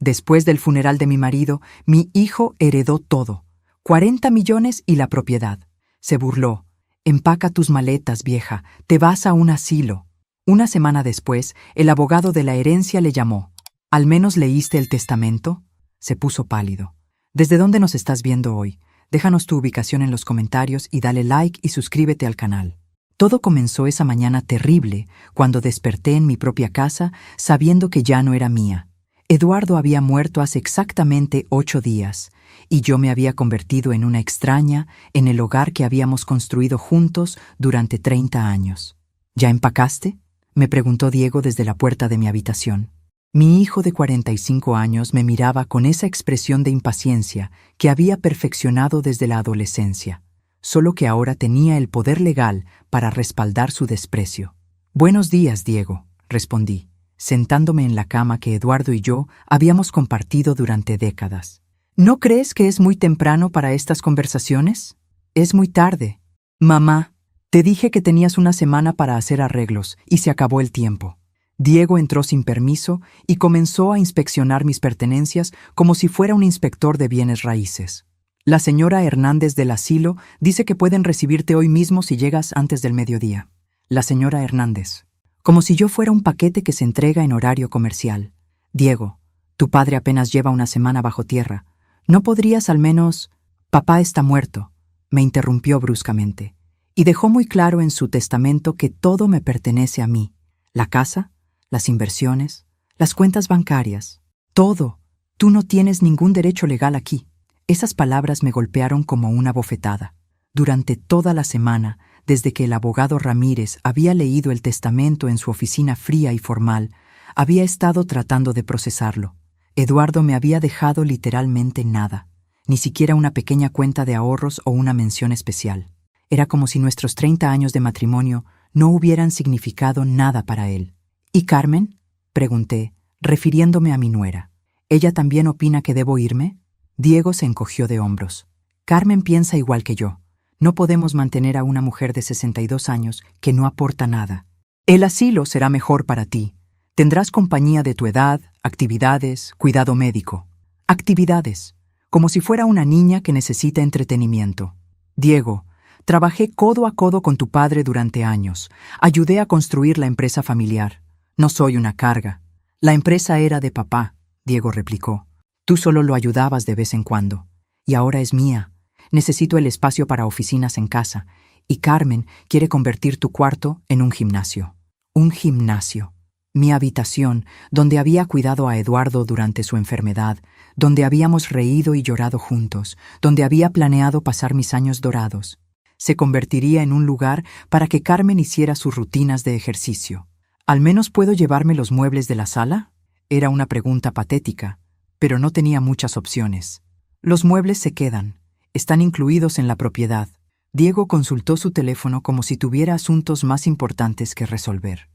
Después del funeral de mi marido, mi hijo heredó todo. 40 millones y la propiedad. Se burló. Empaca tus maletas, vieja, te vas a un asilo. Una semana después, el abogado de la herencia le llamó. ¿Al menos leíste el testamento? Se puso pálido. ¿Desde dónde nos estás viendo hoy? Déjanos tu ubicación en los comentarios y dale like y suscríbete al canal. Todo comenzó esa mañana terrible, cuando desperté en mi propia casa, sabiendo que ya no era mía. Eduardo había muerto hace exactamente 8 días, y yo me había convertido en una extraña en el hogar que habíamos construido juntos durante 30 años. ¿Ya empacaste?, me preguntó Diego desde la puerta de mi habitación. Mi hijo de 45 años me miraba con esa expresión de impaciencia que había perfeccionado desde la adolescencia, solo que ahora tenía el poder legal para respaldar su desprecio. «Buenos días, Diego», respondí, sentándome en la cama que Eduardo y yo habíamos compartido durante décadas. «¿No crees que es muy temprano para estas conversaciones? Es muy tarde. Mamá, te dije que tenías una semana para hacer arreglos y se acabó el tiempo». Diego entró sin permiso y comenzó a inspeccionar mis pertenencias como si fuera un inspector de bienes raíces. «La señora Hernández del asilo dice que pueden recibirte hoy mismo si llegas antes del mediodía». La señora Hernández. Como si yo fuera un paquete que se entrega en horario comercial. «Diego, tu padre apenas lleva una semana bajo tierra. ¿No podrías al menos...?» «Papá está muerto», me interrumpió bruscamente, y dejó muy claro en su testamento que todo me pertenece a mí. La casa, las inversiones, las cuentas bancarias, todo. Tú no tienes ningún derecho legal aquí. Esas palabras me golpearon como una bofetada. Durante toda la semana, desde que el abogado Ramírez había leído el testamento en su oficina fría y formal, había estado tratando de procesarlo. Eduardo me había dejado literalmente nada, ni siquiera una pequeña cuenta de ahorros o una mención especial. Era como si nuestros 30 años de matrimonio no hubieran significado nada para él. «¿Y Carmen?», pregunté, refiriéndome a mi nuera. «¿Ella también opina que debo irme?». Diego se encogió de hombros. «Carmen piensa igual que yo. No podemos mantener a una mujer de 62 años que no aporta nada. El asilo será mejor para ti. Tendrás compañía de tu edad, actividades, cuidado médico». Actividades, como si fuera una niña que necesita entretenimiento. «Diego, trabajé codo a codo con tu padre durante años. Ayudé a construir la empresa familiar. No soy una carga». «La empresa era de papá», Diego replicó. «Tú solo lo ayudabas de vez en cuando. Y ahora es mía. Necesito el espacio para oficinas en casa. Y Carmen quiere convertir tu cuarto en un gimnasio». Un gimnasio. Mi habitación, donde había cuidado a Eduardo durante su enfermedad, donde habíamos reído y llorado juntos, donde había planeado pasar mis años dorados, se convertiría en un lugar para que Carmen hiciera sus rutinas de ejercicio. «¿Al menos puedo llevarme los muebles de la sala?». Era una pregunta patética, pero no tenía muchas opciones. «Los muebles se quedan. Están incluidos en la propiedad». Diego consultó su teléfono como si tuviera asuntos más importantes que resolver.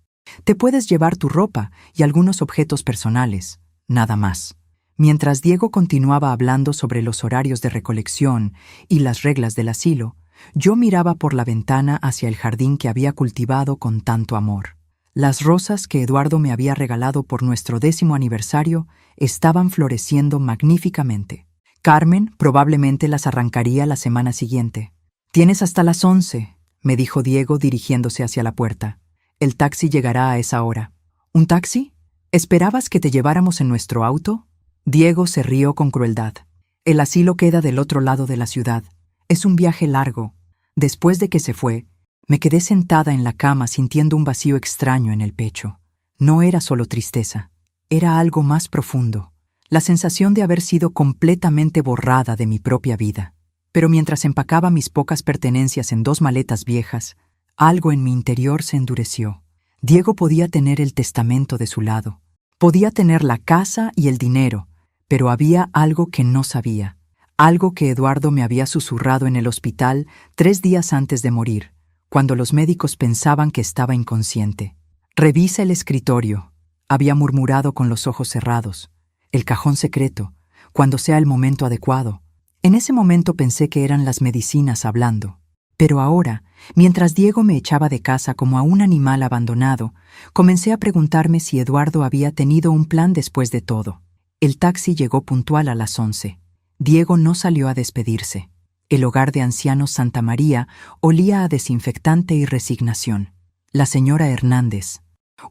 «Te puedes llevar tu ropa y algunos objetos personales, nada más». Mientras Diego continuaba hablando sobre los horarios de recolección y las reglas del asilo, yo miraba por la ventana hacia el jardín que había cultivado con tanto amor. Las rosas que Eduardo me había regalado por nuestro 10º aniversario estaban floreciendo magníficamente. Carmen probablemente las arrancaría la semana siguiente. «Tienes hasta las 11», me dijo Diego dirigiéndose hacia la puerta. «El taxi llegará a esa hora». «¿Un taxi? ¿Esperabas que te lleváramos en nuestro auto?». Diego se rió con crueldad. «El asilo queda del otro lado de la ciudad. Es un viaje largo». Después de que se fue, me quedé sentada en la cama sintiendo un vacío extraño en el pecho. No era solo tristeza, era algo más profundo, la sensación de haber sido completamente borrada de mi propia vida. Pero mientras empacaba mis pocas pertenencias en 2 maletas viejas, algo en mi interior se endureció. Diego podía tener el testamento de su lado, podía tener la casa y el dinero, pero había algo que no sabía, algo que Eduardo me había susurrado en el hospital 3 días antes de morir, cuando los médicos pensaban que estaba inconsciente. «Revisa el escritorio», había murmurado con los ojos cerrados. «El cajón secreto, cuando sea el momento adecuado». En ese momento pensé que eran las medicinas hablando. Pero ahora, mientras Diego me echaba de casa como a un animal abandonado, comencé a preguntarme si Eduardo había tenido un plan después de todo. El taxi llegó puntual a las 11. Diego no salió a despedirse. El hogar de ancianos Santa María olía a desinfectante y resignación. La señora Hernández,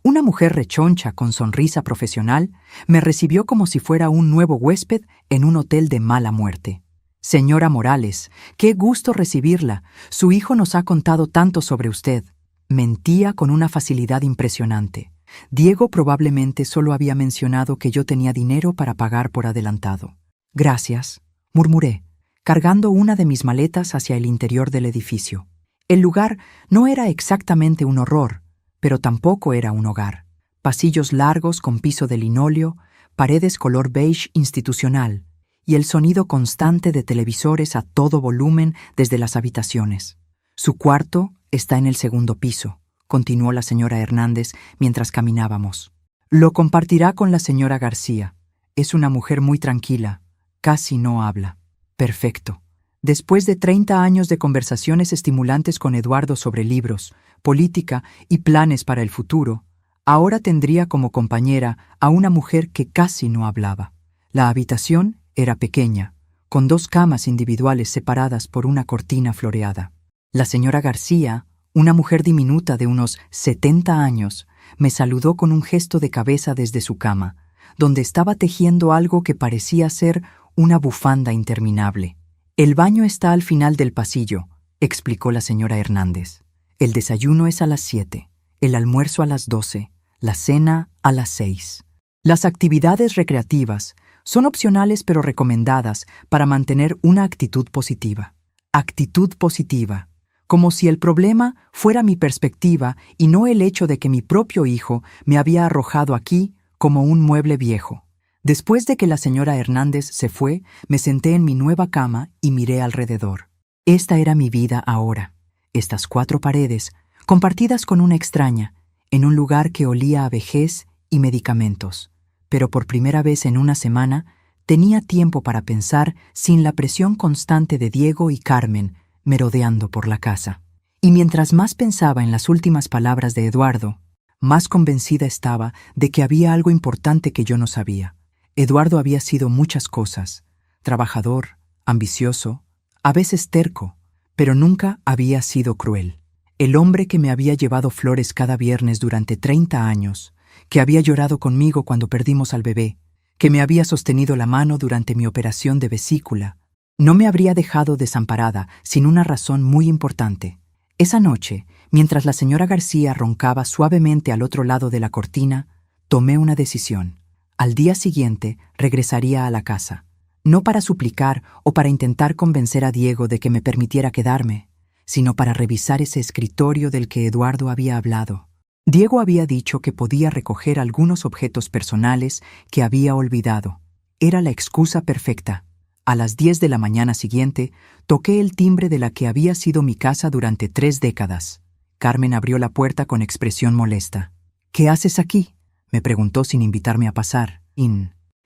una mujer rechoncha con sonrisa profesional, me recibió como si fuera un nuevo huésped en un hotel de mala muerte. Señora Morales, qué gusto recibirla. Su hijo nos ha contado tanto sobre usted. Mentía con una facilidad impresionante. Diego probablemente solo había mencionado que yo tenía dinero para pagar por adelantado. Gracias, murmuré, cargando una de mis maletas hacia el interior del edificio. El lugar no era exactamente un horror, pero tampoco era un hogar. Pasillos largos con piso de linóleo, paredes color beige institucional y el sonido constante de televisores a todo volumen desde las habitaciones. Su cuarto está en el segundo piso, continuó la señora Hernández mientras caminábamos. Lo compartirá con la señora García. Es una mujer muy tranquila, casi no habla. Perfecto. Después de 30 años de conversaciones estimulantes con Eduardo sobre libros, política y planes para el futuro, ahora tendría como compañera a una mujer que casi no hablaba. La habitación era pequeña, con 2 camas individuales separadas por una cortina floreada. La señora García, una mujer diminuta de unos 70 años, me saludó con un gesto de cabeza desde su cama, donde estaba tejiendo algo que parecía ser una bufanda interminable. El baño está al final del pasillo, explicó la señora Hernández. El desayuno es a las 7, el almuerzo a las 12, la cena a las 6. Las actividades recreativas son opcionales pero recomendadas para mantener una actitud positiva. Actitud positiva, como si el problema fuera mi perspectiva y no el hecho de que mi propio hijo me había arrojado aquí como un mueble viejo. Después de que la señora Hernández se fue, me senté en mi nueva cama y miré alrededor. Esta era mi vida ahora. Estas 4 paredes, compartidas con una extraña, en un lugar que olía a vejez y medicamentos. Pero por primera vez en una semana, tenía tiempo para pensar sin la presión constante de Diego y Carmen merodeando por la casa. Y mientras más pensaba en las últimas palabras de Eduardo, más convencida estaba de que había algo importante que yo no sabía. Eduardo había sido muchas cosas: trabajador, ambicioso, a veces terco, pero nunca había sido cruel. El hombre que me había llevado flores cada viernes durante 30 años, que había llorado conmigo cuando perdimos al bebé, que me había sostenido la mano durante mi operación de vesícula, no me habría dejado desamparada sin una razón muy importante. Esa noche, mientras la señora García roncaba suavemente al otro lado de la cortina, tomé una decisión. Al día siguiente regresaría a la casa, no para suplicar o para intentar convencer a Diego de que me permitiera quedarme, sino para revisar ese escritorio del que Eduardo había hablado. Diego había dicho que podía recoger algunos objetos personales que había olvidado. Era la excusa perfecta. A las 10 de la mañana siguiente, toqué el timbre de la que había sido mi casa durante 3 décadas. Carmen abrió la puerta con expresión molesta. «¿Qué haces aquí?», me preguntó sin invitarme a pasar.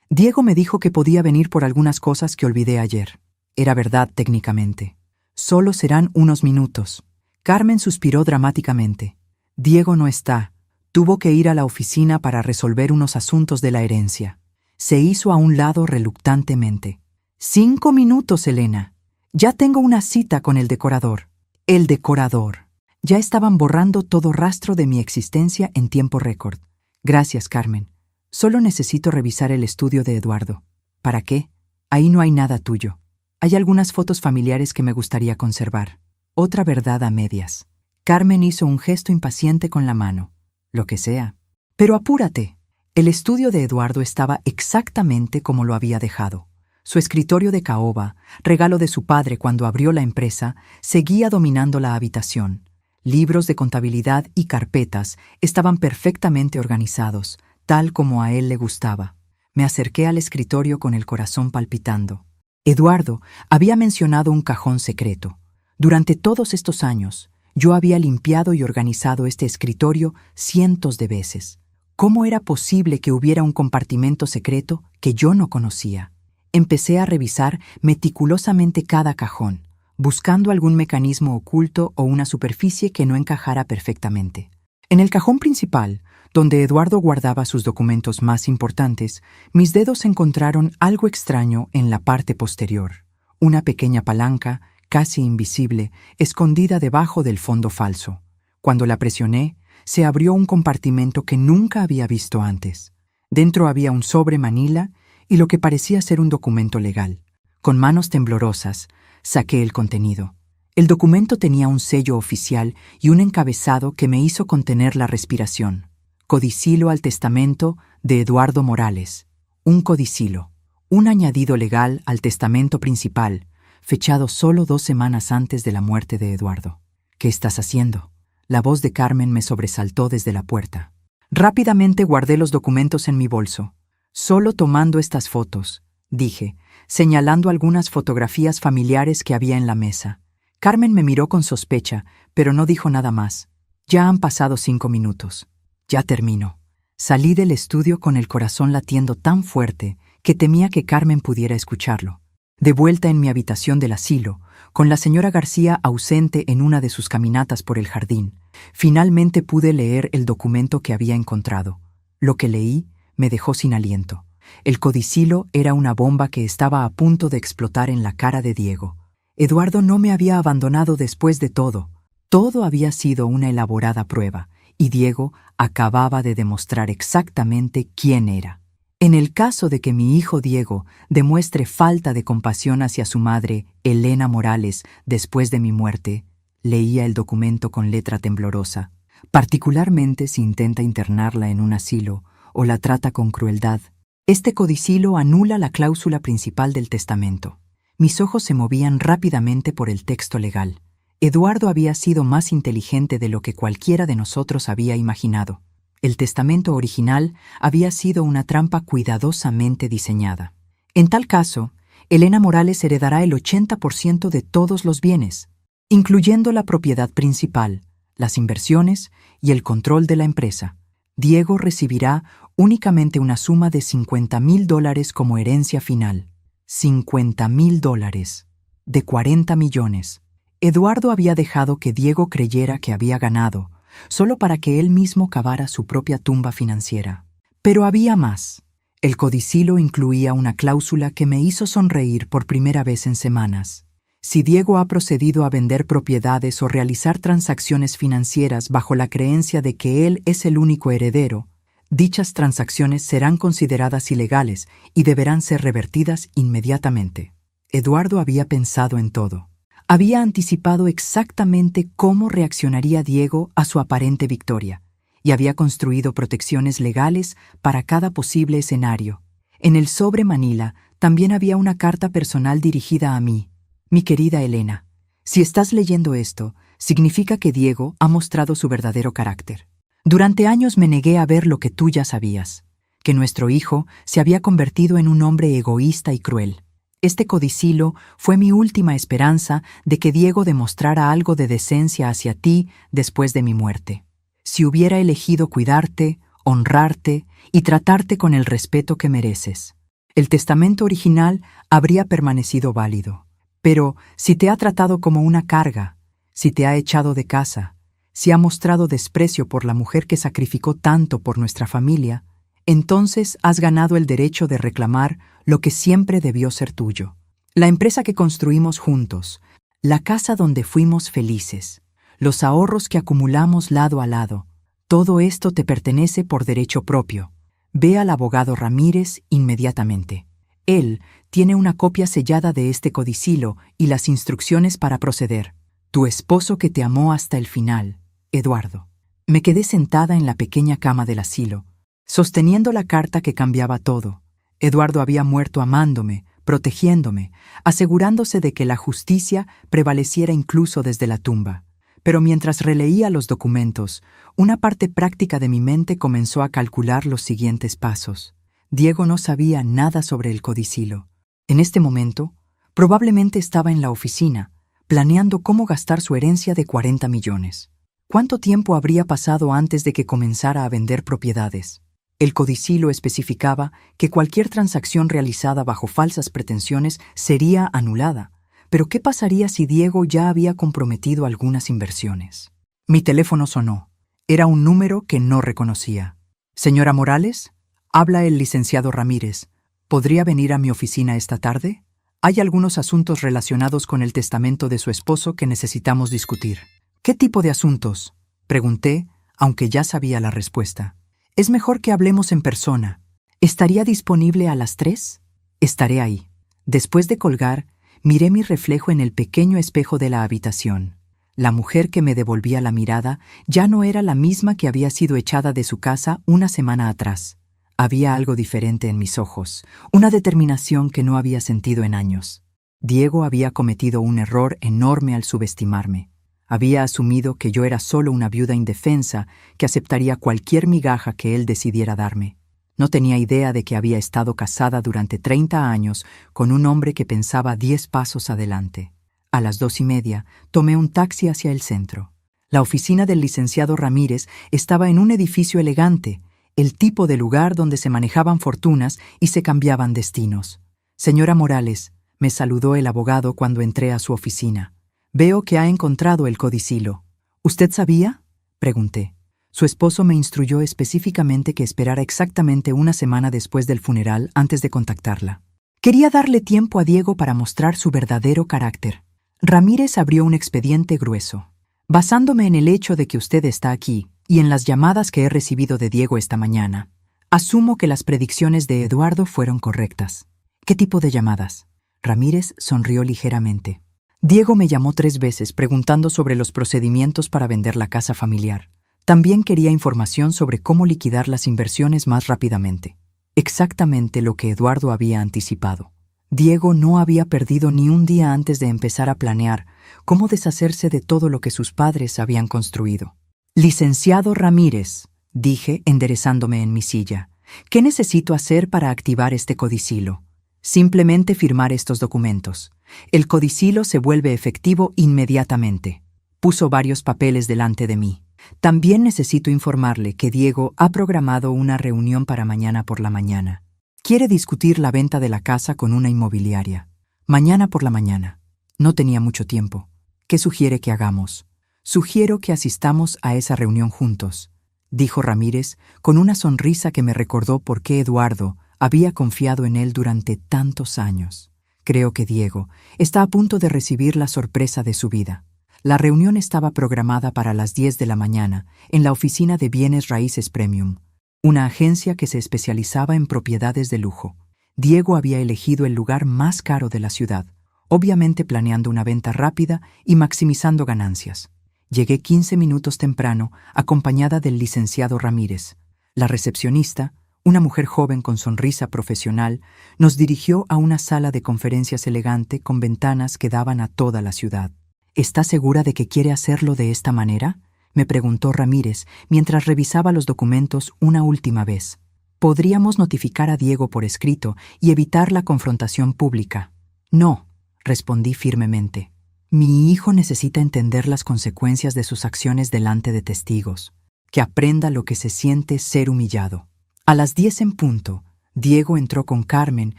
Diego me dijo que podía venir por algunas cosas que olvidé ayer. Era verdad técnicamente. Solo serán unos minutos. Carmen suspiró dramáticamente. Diego no está. Tuvo que ir a la oficina para resolver unos asuntos de la herencia. Se hizo a un lado reluctantemente. 5 minutos, Elena. Ya tengo una cita con el decorador. El decorador. Ya estaban borrando todo rastro de mi existencia en tiempo récord. Gracias, Carmen. Solo necesito revisar el estudio de Eduardo. ¿Para qué? Ahí no hay nada tuyo. Hay algunas fotos familiares que me gustaría conservar. Otra verdad a medias. Carmen hizo un gesto impaciente con la mano. Lo que sea. Pero apúrate. El estudio de Eduardo estaba exactamente como lo había dejado. Su escritorio de caoba, regalo de su padre cuando abrió la empresa, seguía dominando la habitación. Libros de contabilidad y carpetas estaban perfectamente organizados, tal como a él le gustaba. Me acerqué al escritorio con el corazón palpitando. Eduardo había mencionado un cajón secreto. Durante todos estos años, yo había limpiado y organizado este escritorio cientos de veces. ¿Cómo era posible que hubiera un compartimento secreto que yo no conocía? Empecé a revisar meticulosamente cada cajón, buscando algún mecanismo oculto o una superficie que no encajara perfectamente. En el cajón principal, donde Eduardo guardaba sus documentos más importantes, mis dedos encontraron algo extraño en la parte posterior, una pequeña palanca, casi invisible, escondida debajo del fondo falso. Cuando la presioné, se abrió un compartimento que nunca había visto antes. Dentro había un sobre manila y lo que parecía ser un documento legal. Con manos temblorosas, saqué el contenido. El documento tenía un sello oficial y un encabezado que me hizo contener la respiración. Codicilo al testamento de Eduardo Morales. Un codicilo, un añadido legal al testamento principal, fechado solo 2 semanas antes de la muerte de Eduardo. ¿Qué estás haciendo? La voz de Carmen me sobresaltó desde la puerta. Rápidamente guardé los documentos en mi bolso. Solo tomando estas fotos, dije, señalando algunas fotografías familiares que había en la mesa. Carmen me miró con sospecha, pero no dijo nada más. Ya han pasado 5 minutos. Ya termino. Salí del estudio con el corazón latiendo tan fuerte que temía que Carmen pudiera escucharlo. De vuelta en mi habitación del asilo, con la señora García ausente en una de sus caminatas por el jardín, finalmente pude leer el documento que había encontrado. Lo que leí me dejó sin aliento. El codicilo era una bomba que estaba a punto de explotar en la cara de Diego. Eduardo no me había abandonado después de todo. Todo había sido una elaborada prueba, y Diego acababa de demostrar exactamente quién era. En el caso de que mi hijo Diego demuestre falta de compasión hacia su madre, Elena Morales, después de mi muerte, leía el documento con letra temblorosa, particularmente si intenta internarla en un asilo o la trata con crueldad. Este codicilo anula la cláusula principal del testamento. Mis ojos se movían rápidamente por el texto legal. Eduardo había sido más inteligente de lo que cualquiera de nosotros había imaginado. El testamento original había sido una trampa cuidadosamente diseñada. En tal caso, Elena Morales heredará el 80% de todos los bienes, incluyendo la propiedad principal, las inversiones y el control de la empresa. Diego recibirá únicamente una suma de $50,000 como herencia final. $50,000 de 40 millones. Eduardo había dejado que Diego creyera que había ganado, solo para que él mismo cavara su propia tumba financiera. Pero había más. El codicilo incluía una cláusula que me hizo sonreír por primera vez en semanas. Si Diego ha procedido a vender propiedades o realizar transacciones financieras bajo la creencia de que él es el único heredero, dichas transacciones serán consideradas ilegales y deberán ser revertidas inmediatamente. Eduardo había pensado en todo. Había anticipado exactamente cómo reaccionaría Diego a su aparente victoria, y había construido protecciones legales para cada posible escenario. En el sobre manila también había una carta personal dirigida a mí. Mi querida Elena, si estás leyendo esto, significa que Diego ha mostrado su verdadero carácter. Durante años me negué a ver lo que tú ya sabías, que nuestro hijo se había convertido en un hombre egoísta y cruel. Este codicilo fue mi última esperanza de que Diego demostrara algo de decencia hacia ti después de mi muerte. Si hubiera elegido cuidarte, honrarte y tratarte con el respeto que mereces, el testamento original habría permanecido válido. Pero si te ha tratado como una carga, si te ha echado de casa, si ha mostrado desprecio por la mujer que sacrificó tanto por nuestra familia, entonces has ganado el derecho de reclamar lo que siempre debió ser tuyo. La empresa que construimos juntos, la casa donde fuimos felices, los ahorros que acumulamos lado a lado, todo esto te pertenece por derecho propio. Ve al abogado Ramírez inmediatamente. Él tiene una copia sellada de este codicilo y las instrucciones para proceder. Tu esposo que te amó hasta el final, Eduardo. Me quedé sentada en la pequeña cama del asilo, sosteniendo la carta que cambiaba todo. Eduardo había muerto amándome, protegiéndome, asegurándose de que la justicia prevaleciera incluso desde la tumba. Pero mientras releía los documentos, una parte práctica de mi mente comenzó a calcular los siguientes pasos. Diego no sabía nada sobre el codicilo. En este momento, probablemente estaba en la oficina, planeando cómo gastar su herencia de 40 millones. ¿Cuánto tiempo habría pasado antes de que comenzara a vender propiedades? El codicilo especificaba que cualquier transacción realizada bajo falsas pretensiones sería anulada. Pero ¿qué pasaría si Diego ya había comprometido algunas inversiones? Mi teléfono sonó. Era un número que no reconocía. Señora Morales, habla el licenciado Ramírez. ¿Podría venir a mi oficina esta tarde? Hay algunos asuntos relacionados con el testamento de su esposo que necesitamos discutir. ¿Qué tipo de asuntos?, pregunté, aunque ya sabía la respuesta. Es mejor que hablemos en persona. ¿Estaría disponible a las 3? Estaré ahí. Después de colgar, miré mi reflejo en el pequeño espejo de la habitación. La mujer que me devolvía la mirada ya no era la misma que había sido echada de su casa una semana atrás. Había algo diferente en mis ojos, una determinación que no había sentido en años. Diego había cometido un error enorme al subestimarme. Había asumido que yo era solo una viuda indefensa que aceptaría cualquier migaja que él decidiera darme. No tenía idea de que había estado casada durante 30 años con un hombre que pensaba 10 pasos adelante. A las 2:30 tomé un taxi hacia el centro. La oficina del licenciado Ramírez estaba en un edificio elegante, el tipo de lugar donde se manejaban fortunas y se cambiaban destinos. Señora Morales, me saludó el abogado cuando entré a su oficina. Veo que ha encontrado el codicilo. ¿Usted sabía?, pregunté. Su esposo me instruyó específicamente que esperara exactamente una semana después del funeral antes de contactarla. Quería darle tiempo a Diego para mostrar su verdadero carácter. Ramírez abrió un expediente grueso. Basándome en el hecho de que usted está aquí y en las llamadas que he recibido de Diego esta mañana, asumo que las predicciones de Eduardo fueron correctas. ¿Qué tipo de llamadas? Ramírez sonrió ligeramente. Diego me llamó 3 veces preguntando sobre los procedimientos para vender la casa familiar. También quería información sobre cómo liquidar las inversiones más rápidamente. Exactamente lo que Eduardo había anticipado. Diego no había perdido ni un día antes de empezar a planear cómo deshacerse de todo lo que sus padres habían construido. Licenciado Ramírez, dije enderezándome en mi silla, ¿qué necesito hacer para activar este codicilo? Simplemente firmar estos documentos. El codicilo se vuelve efectivo inmediatamente. Puso varios papeles delante de mí. También necesito informarle que Diego ha programado una reunión para mañana por la mañana. Quiere discutir la venta de la casa con una inmobiliaria. Mañana por la mañana. No tenía mucho tiempo. ¿Qué sugiere que hagamos? Sugiero que asistamos a esa reunión juntos, dijo Ramírez con una sonrisa que me recordó por qué Eduardo había confiado en él durante tantos años. Creo que Diego está a punto de recibir la sorpresa de su vida. La reunión estaba programada para las 10 de la mañana en la oficina de Bienes Raíces Premium, una agencia que se especializaba en propiedades de lujo. Diego había elegido el lugar más caro de la ciudad, obviamente planeando una venta rápida y maximizando ganancias. Llegué 15 minutos temprano, acompañada del licenciado Ramírez. La recepcionista, una mujer joven con sonrisa profesional, nos dirigió a una sala de conferencias elegante con ventanas que daban a toda la ciudad. ¿Está segura de que quiere hacerlo de esta manera?, me preguntó Ramírez mientras revisaba los documentos una última vez. Podríamos notificar a Diego por escrito y evitar la confrontación pública. No, respondí firmemente. Mi hijo necesita entender las consecuencias de sus acciones delante de testigos, que aprenda lo que se siente ser humillado. A las 10 en punto, Diego entró con Carmen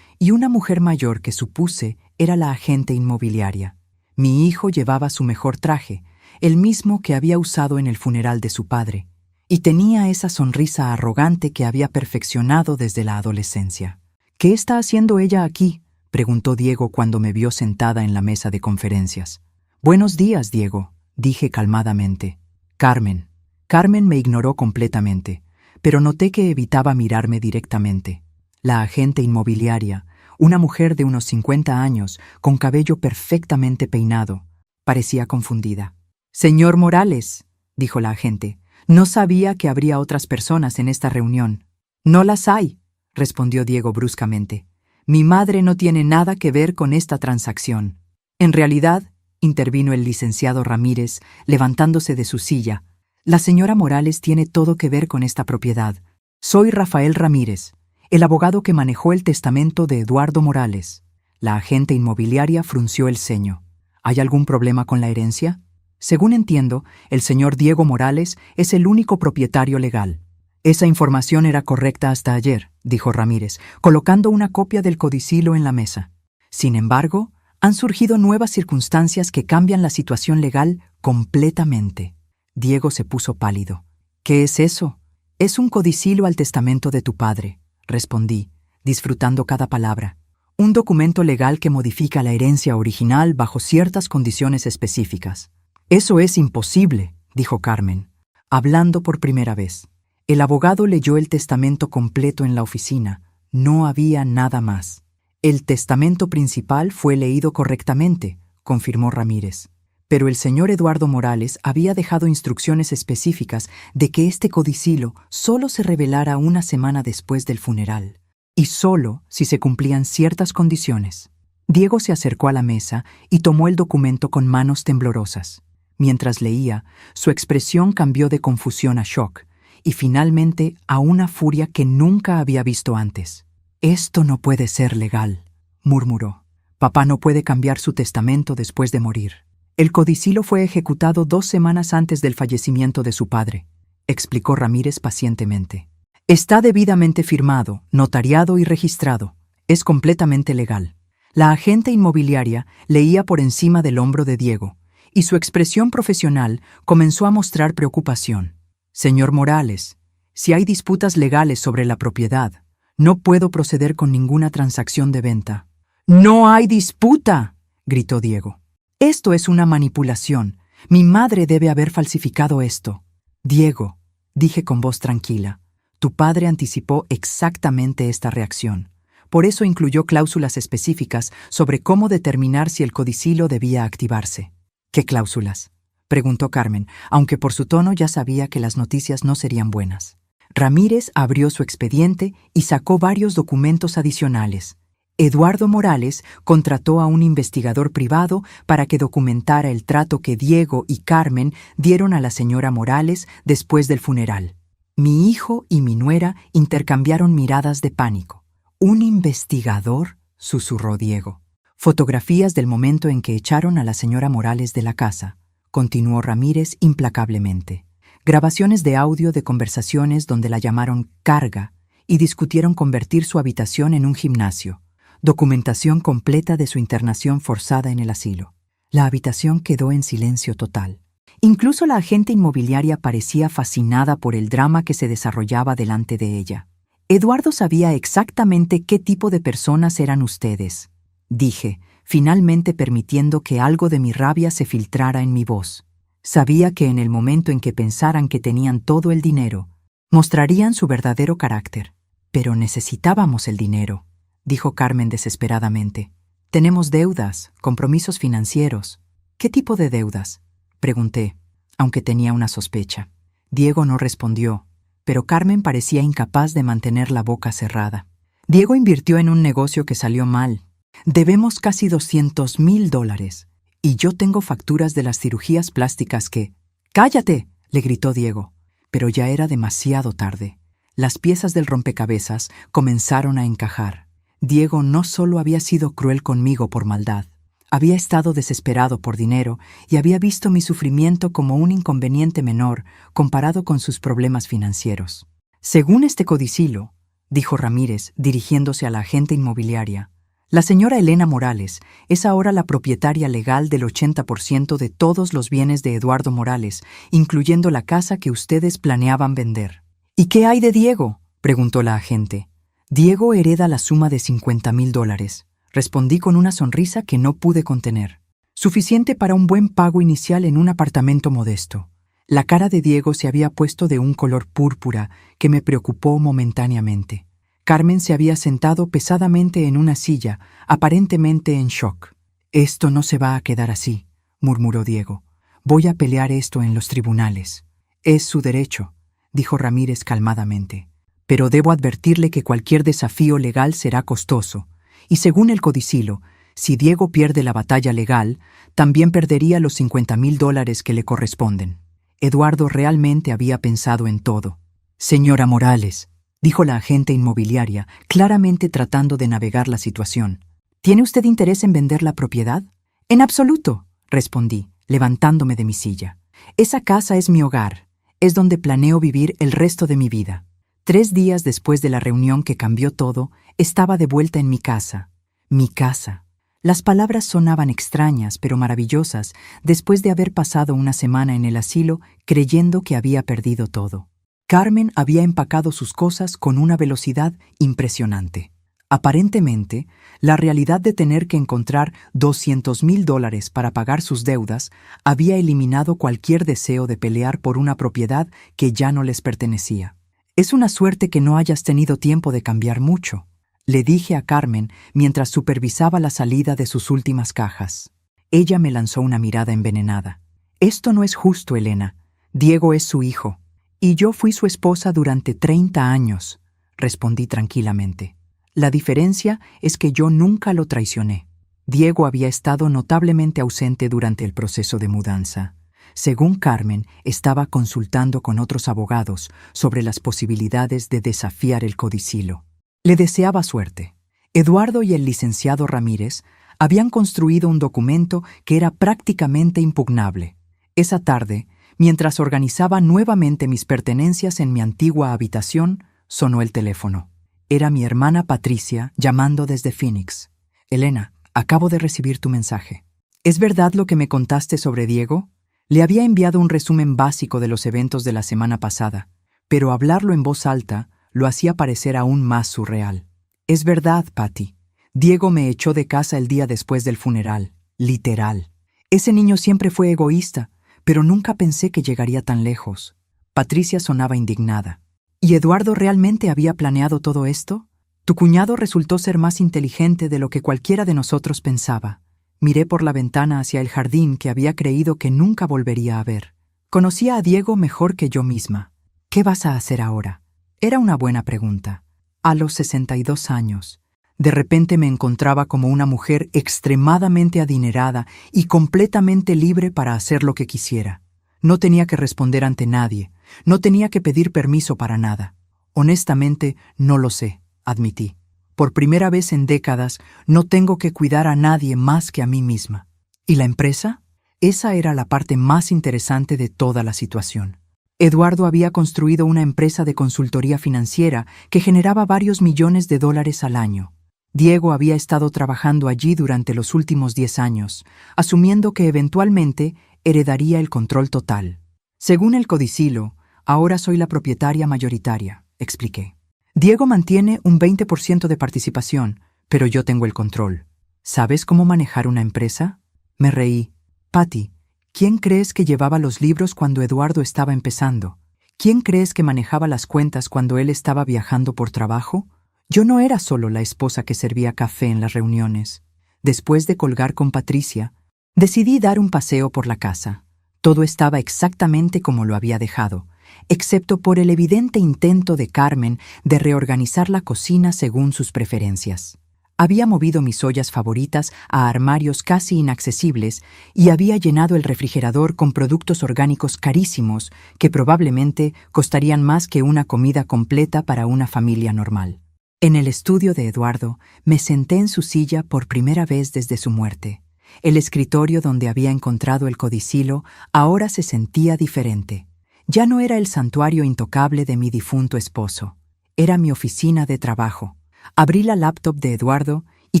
y una mujer mayor que supuse era la agente inmobiliaria. Mi hijo llevaba su mejor traje, el mismo que había usado en el funeral de su padre, y tenía esa sonrisa arrogante que había perfeccionado desde la adolescencia. ¿Qué está haciendo ella aquí?, preguntó Diego cuando me vio sentada en la mesa de conferencias. Buenos días, Diego, dije calmadamente. Carmen. Carmen me ignoró completamente, pero noté que evitaba mirarme directamente. La agente inmobiliaria, una mujer de unos 50 años, con cabello perfectamente peinado, parecía confundida. Señor Morales, dijo la agente, no sabía que habría otras personas en esta reunión. No las hay, respondió Diego bruscamente. Mi madre no tiene nada que ver con esta transacción. En realidad, intervino el licenciado Ramírez, levantándose de su silla, la señora Morales tiene todo que ver con esta propiedad. Soy Rafael Ramírez, el abogado que manejó el testamento de Eduardo Morales. La agente inmobiliaria frunció el ceño. ¿Hay algún problema con la herencia? Según entiendo, el señor Diego Morales es el único propietario legal. Esa información era correcta hasta ayer, dijo Ramírez, colocando una copia del codicilo en la mesa. Sin embargo, han surgido nuevas circunstancias que cambian la situación legal completamente. Diego se puso pálido. ¿Qué es eso?, Es un codicilo al testamento de tu padre, respondí, disfrutando cada palabra. Un documento legal que modifica la herencia original bajo ciertas condiciones específicas. Eso es imposible, dijo Carmen, hablando por primera vez. El abogado leyó el testamento completo en la oficina. No había nada más. El testamento principal fue leído correctamente, confirmó Ramírez. Pero el señor Eduardo Morales había dejado instrucciones específicas de que este codicilo solo se revelara una semana después del funeral, y solo si se cumplían ciertas condiciones. Diego se acercó a la mesa y tomó el documento con manos temblorosas. Mientras leía, su expresión cambió de confusión a shock, y finalmente a una furia que nunca había visto antes. «Esto no puede ser legal», murmuró. «Papá no puede cambiar su testamento después de morir». El codicilo fue ejecutado 2 semanas antes del fallecimiento de su padre, explicó Ramírez pacientemente. Está debidamente firmado, notariado y registrado. Es completamente legal. La agente inmobiliaria leía por encima del hombro de Diego, y su expresión profesional comenzó a mostrar preocupación. Señor Morales, si hay disputas legales sobre la propiedad, no puedo proceder con ninguna transacción de venta. ¡No hay disputa!, gritó Diego. Esto es una manipulación. Mi madre debe haber falsificado esto. Diego, dije con voz tranquila, tu padre anticipó exactamente esta reacción. Por eso incluyó cláusulas específicas sobre cómo determinar si el codicilo debía activarse. ¿Qué cláusulas?, preguntó Carmen, aunque por su tono ya sabía que las noticias no serían buenas. Ramírez abrió su expediente y sacó varios documentos adicionales. Eduardo Morales contrató a un investigador privado para que documentara el trato que Diego y Carmen dieron a la señora Morales después del funeral. Mi hijo y mi nuera intercambiaron miradas de pánico. «¿Un investigador?», susurró Diego. «Fotografías del momento en que echaron a la señora Morales de la casa», continuó Ramírez implacablemente. «Grabaciones de audio de conversaciones donde la llamaron carga y discutieron convertir su habitación en un gimnasio. Documentación completa de su internación forzada en el asilo. La habitación quedó en silencio total. Incluso la agente inmobiliaria parecía fascinada por el drama que se desarrollaba delante de ella. Eduardo sabía exactamente qué tipo de personas eran ustedes», dije, finalmente permitiendo que algo de mi rabia se filtrara en mi voz. Sabía que en el momento en que pensaran que tenían todo el dinero, mostrarían su verdadero carácter. Pero necesitábamos el dinero, dijo Carmen desesperadamente. Tenemos deudas, compromisos financieros. ¿Qué tipo de deudas?, pregunté, aunque tenía una sospecha. Diego no respondió, pero Carmen parecía incapaz de mantener la boca cerrada. Diego invirtió en un negocio que salió mal. Debemos casi $200,000, y yo tengo facturas de las cirugías plásticas que... «¡Cállate!», le gritó Diego. Pero ya era demasiado tarde. Las piezas del rompecabezas comenzaron a encajar. Diego no solo había sido cruel conmigo por maldad, había estado desesperado por dinero y había visto mi sufrimiento como un inconveniente menor comparado con sus problemas financieros. «Según este codicilo», dijo Ramírez, dirigiéndose a la agente inmobiliaria, «la señora Elena Morales es ahora la propietaria legal del 80% de todos los bienes de Eduardo Morales, incluyendo la casa que ustedes planeaban vender». «¿Y qué hay de Diego?», preguntó la agente. «Diego hereda la suma de $50,000, respondí con una sonrisa que no pude contener. Suficiente para un buen pago inicial en un apartamento modesto. La cara de Diego se había puesto de un color púrpura que me preocupó momentáneamente. Carmen se había sentado pesadamente en una silla, aparentemente en shock. «Esto no se va a quedar así», murmuró Diego. «Voy a pelear esto en los tribunales». «Es su derecho», dijo Ramírez calmadamente. «Pero debo advertirle que cualquier desafío legal será costoso, y según el codicilo, si Diego pierde la batalla legal, también perdería los $50,000 que le corresponden». Eduardo realmente había pensado en todo. «Señora Morales», dijo la agente inmobiliaria, claramente tratando de navegar la situación. «¿Tiene usted interés en vender la propiedad?». «En absoluto», respondí, levantándome de mi silla. «Esa casa es mi hogar, es donde planeo vivir el resto de mi vida». 3 días después de la reunión que cambió todo, estaba de vuelta en mi casa. Mi casa. Las palabras sonaban extrañas pero maravillosas después de haber pasado una semana en el asilo creyendo que había perdido todo. Carmen había empacado sus cosas con una velocidad impresionante. Aparentemente, la realidad de tener que encontrar $200,000 para pagar sus deudas había eliminado cualquier deseo de pelear por una propiedad que ya no les pertenecía. «Es una suerte que no hayas tenido tiempo de cambiar mucho», le dije a Carmen mientras supervisaba la salida de sus últimas cajas. Ella me lanzó una mirada envenenada. «Esto no es justo, Elena. Diego es su hijo. Y yo fui su esposa durante 30 años», respondí tranquilamente. «La diferencia es que yo nunca lo traicioné. Diego había estado notablemente ausente durante el proceso de mudanza. Según Carmen, estaba consultando con otros abogados sobre las posibilidades de desafiar el codicilo. Le deseaba suerte. Eduardo y el licenciado Ramírez habían construido un documento que era prácticamente impugnable. Esa tarde, mientras organizaba nuevamente mis pertenencias en mi antigua habitación, sonó el teléfono. Era mi hermana Patricia llamando desde Phoenix. «Elena, acabo de recibir tu mensaje. ¿Es verdad lo que me contaste sobre Diego?» Le había enviado un resumen básico de los eventos de la semana pasada, pero hablarlo en voz alta lo hacía parecer aún más surreal. «Es verdad, Patty. Diego me echó de casa el día después del funeral, literal. Ese niño siempre fue egoísta, pero nunca pensé que llegaría tan lejos». Patricia sonaba indignada. «¿Y Eduardo realmente había planeado todo esto? Tu cuñado resultó ser más inteligente de lo que cualquiera de nosotros pensaba». Miré por la ventana hacia el jardín que había creído que nunca volvería a ver. Conocía a Diego mejor que yo misma. «¿Qué vas a hacer ahora?». Era una buena pregunta. A los 62 años, de repente me encontraba como una mujer extremadamente adinerada y completamente libre para hacer lo que quisiera. No tenía que responder ante nadie, no tenía que pedir permiso para nada. «Honestamente, no lo sé», admití. «Por primera vez en décadas, no tengo que cuidar a nadie más que a mí misma». ¿Y la empresa? Esa era la parte más interesante de toda la situación. Eduardo había construido una empresa de consultoría financiera que generaba varios millones de dólares al año. Diego había estado trabajando allí durante los últimos 10 años, asumiendo que eventualmente heredaría el control total. «Según el codicilo, ahora soy la propietaria mayoritaria», expliqué. «Diego mantiene un 20% de participación, pero yo tengo el control. ¿Sabes cómo manejar una empresa?». Me reí. «Patty, ¿quién crees que llevaba los libros cuando Eduardo estaba empezando? ¿Quién crees que manejaba las cuentas cuando él estaba viajando por trabajo? Yo no era solo la esposa que servía café en las reuniones». Después de colgar con Patricia, decidí dar un paseo por la casa. Todo estaba exactamente como lo había dejado, excepto por el evidente intento de Carmen de reorganizar la cocina según sus preferencias. Había movido mis ollas favoritas a armarios casi inaccesibles y había llenado el refrigerador con productos orgánicos carísimos que probablemente costarían más que una comida completa para una familia normal. En el estudio de Eduardo, me senté en su silla por primera vez desde su muerte. El escritorio donde había encontrado el codicilo ahora se sentía diferente. Ya no era el santuario intocable de mi difunto esposo. Era mi oficina de trabajo. Abrí la laptop de Eduardo y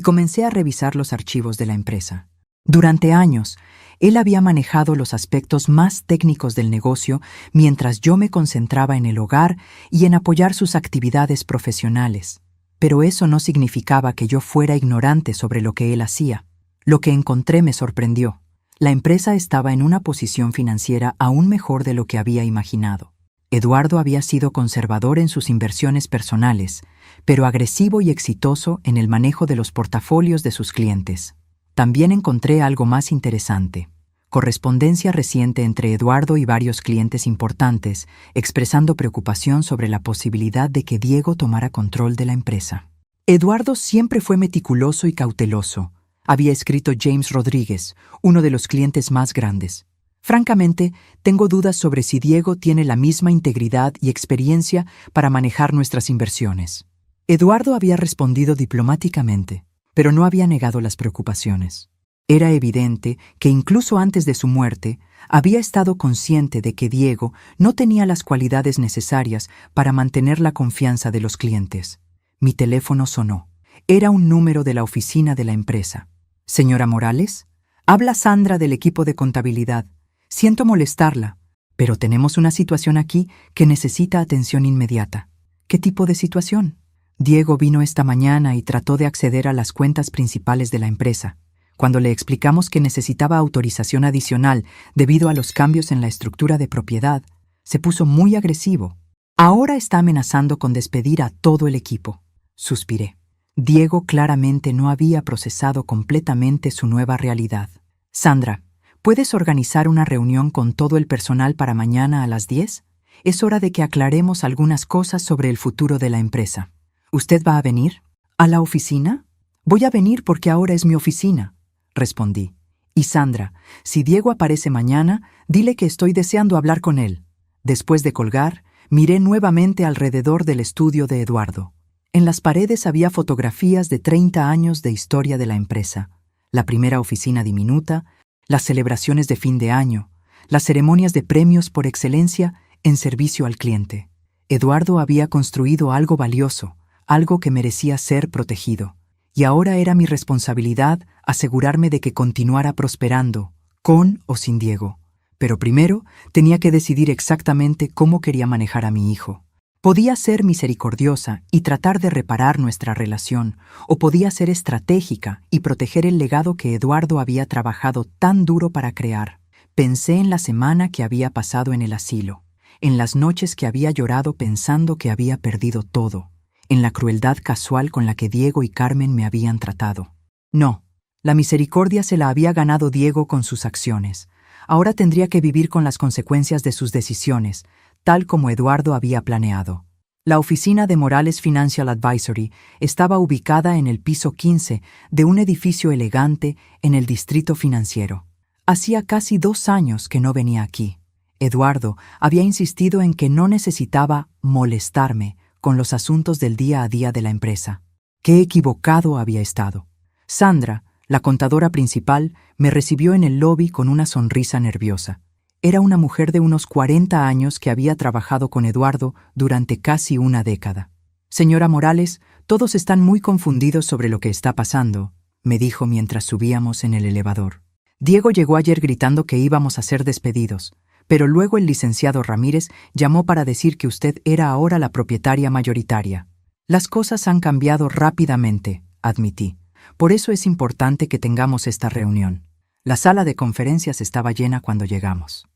comencé a revisar los archivos de la empresa. Durante años, él había manejado los aspectos más técnicos del negocio mientras yo me concentraba en el hogar y en apoyar sus actividades profesionales. Pero eso no significaba que yo fuera ignorante sobre lo que él hacía. Lo que encontré me sorprendió. La empresa estaba en una posición financiera aún mejor de lo que había imaginado. Eduardo había sido conservador en sus inversiones personales, pero agresivo y exitoso en el manejo de los portafolios de sus clientes. También encontré algo más interesante: correspondencia reciente entre Eduardo y varios clientes importantes, expresando preocupación sobre la posibilidad de que Diego tomara control de la empresa. Eduardo siempre fue meticuloso y cauteloso. Había escrito James Rodríguez, uno de los clientes más grandes. Francamente, tengo dudas sobre si Diego tiene la misma integridad y experiencia para manejar nuestras inversiones. Eduardo había respondido diplomáticamente, pero no había negado las preocupaciones. Era evidente que incluso antes de su muerte, había estado consciente de que Diego no tenía las cualidades necesarias para mantener la confianza de los clientes. Mi teléfono sonó. Era un número de la oficina de la empresa. «Señora Morales, habla Sandra del equipo de contabilidad. Siento molestarla, Pero tenemos una situación aquí que necesita atención inmediata. ¿Qué tipo de situación? Diego vino esta mañana y trató de acceder a las cuentas principales de la empresa. Cuando le explicamos que necesitaba autorización adicional debido a los cambios en la estructura de propiedad, se puso muy agresivo. Ahora está amenazando con despedir a todo el equipo. Suspiré. Diego claramente no había procesado completamente su nueva realidad. Sandra, ¿puedes organizar una reunión con todo el personal para mañana a las 10? Es hora de que aclaremos algunas cosas sobre el futuro de la empresa. ¿Usted va a venir? ¿A la oficina? Voy a venir porque ahora es mi oficina, respondí. Y Sandra, si Diego aparece mañana, dile que estoy deseando hablar con él. Después de colgar, miré nuevamente alrededor del estudio de Eduardo. En las paredes había fotografías de 30 años de historia de la empresa, la primera oficina diminuta, las celebraciones de fin de año, las ceremonias de premios por excelencia en servicio al cliente. Eduardo había construido algo valioso, algo que merecía ser protegido, y ahora era mi responsabilidad asegurarme de que continuara prosperando, con o sin Diego. Pero primero tenía que decidir exactamente cómo quería manejar a mi hijo. Podía ser misericordiosa y tratar de reparar nuestra relación, o podía ser estratégica y proteger el legado que Eduardo había trabajado tan duro para crear. Pensé en la semana que había pasado en el asilo, en las noches que había llorado pensando que había perdido todo, en la crueldad casual con la que Diego y Carmen me habían tratado. No, la misericordia se la había ganado Diego con sus acciones. Ahora tendría que vivir con las consecuencias de sus decisiones, tal como Eduardo había planeado. La oficina de Morales Financial Advisory estaba ubicada en el piso 15 de un edificio elegante en el distrito financiero. Hacía casi 2 años que no venía aquí. Eduardo había insistido en que no necesitaba molestarme con los asuntos del día a día de la empresa. Qué equivocado había estado. Sandra, la contadora principal, me recibió en el lobby con una sonrisa nerviosa. Era una mujer de unos 40 años que había trabajado con Eduardo durante casi una década. Señora Morales, todos están muy confundidos sobre lo que está pasando, me dijo mientras subíamos en el elevador. Diego llegó ayer gritando que íbamos a ser despedidos, pero luego el licenciado Ramírez llamó para decir que usted era ahora la propietaria mayoritaria. Las cosas han cambiado rápidamente, admití. Por eso es importante que tengamos esta reunión. La sala de conferencias estaba llena cuando llegamos.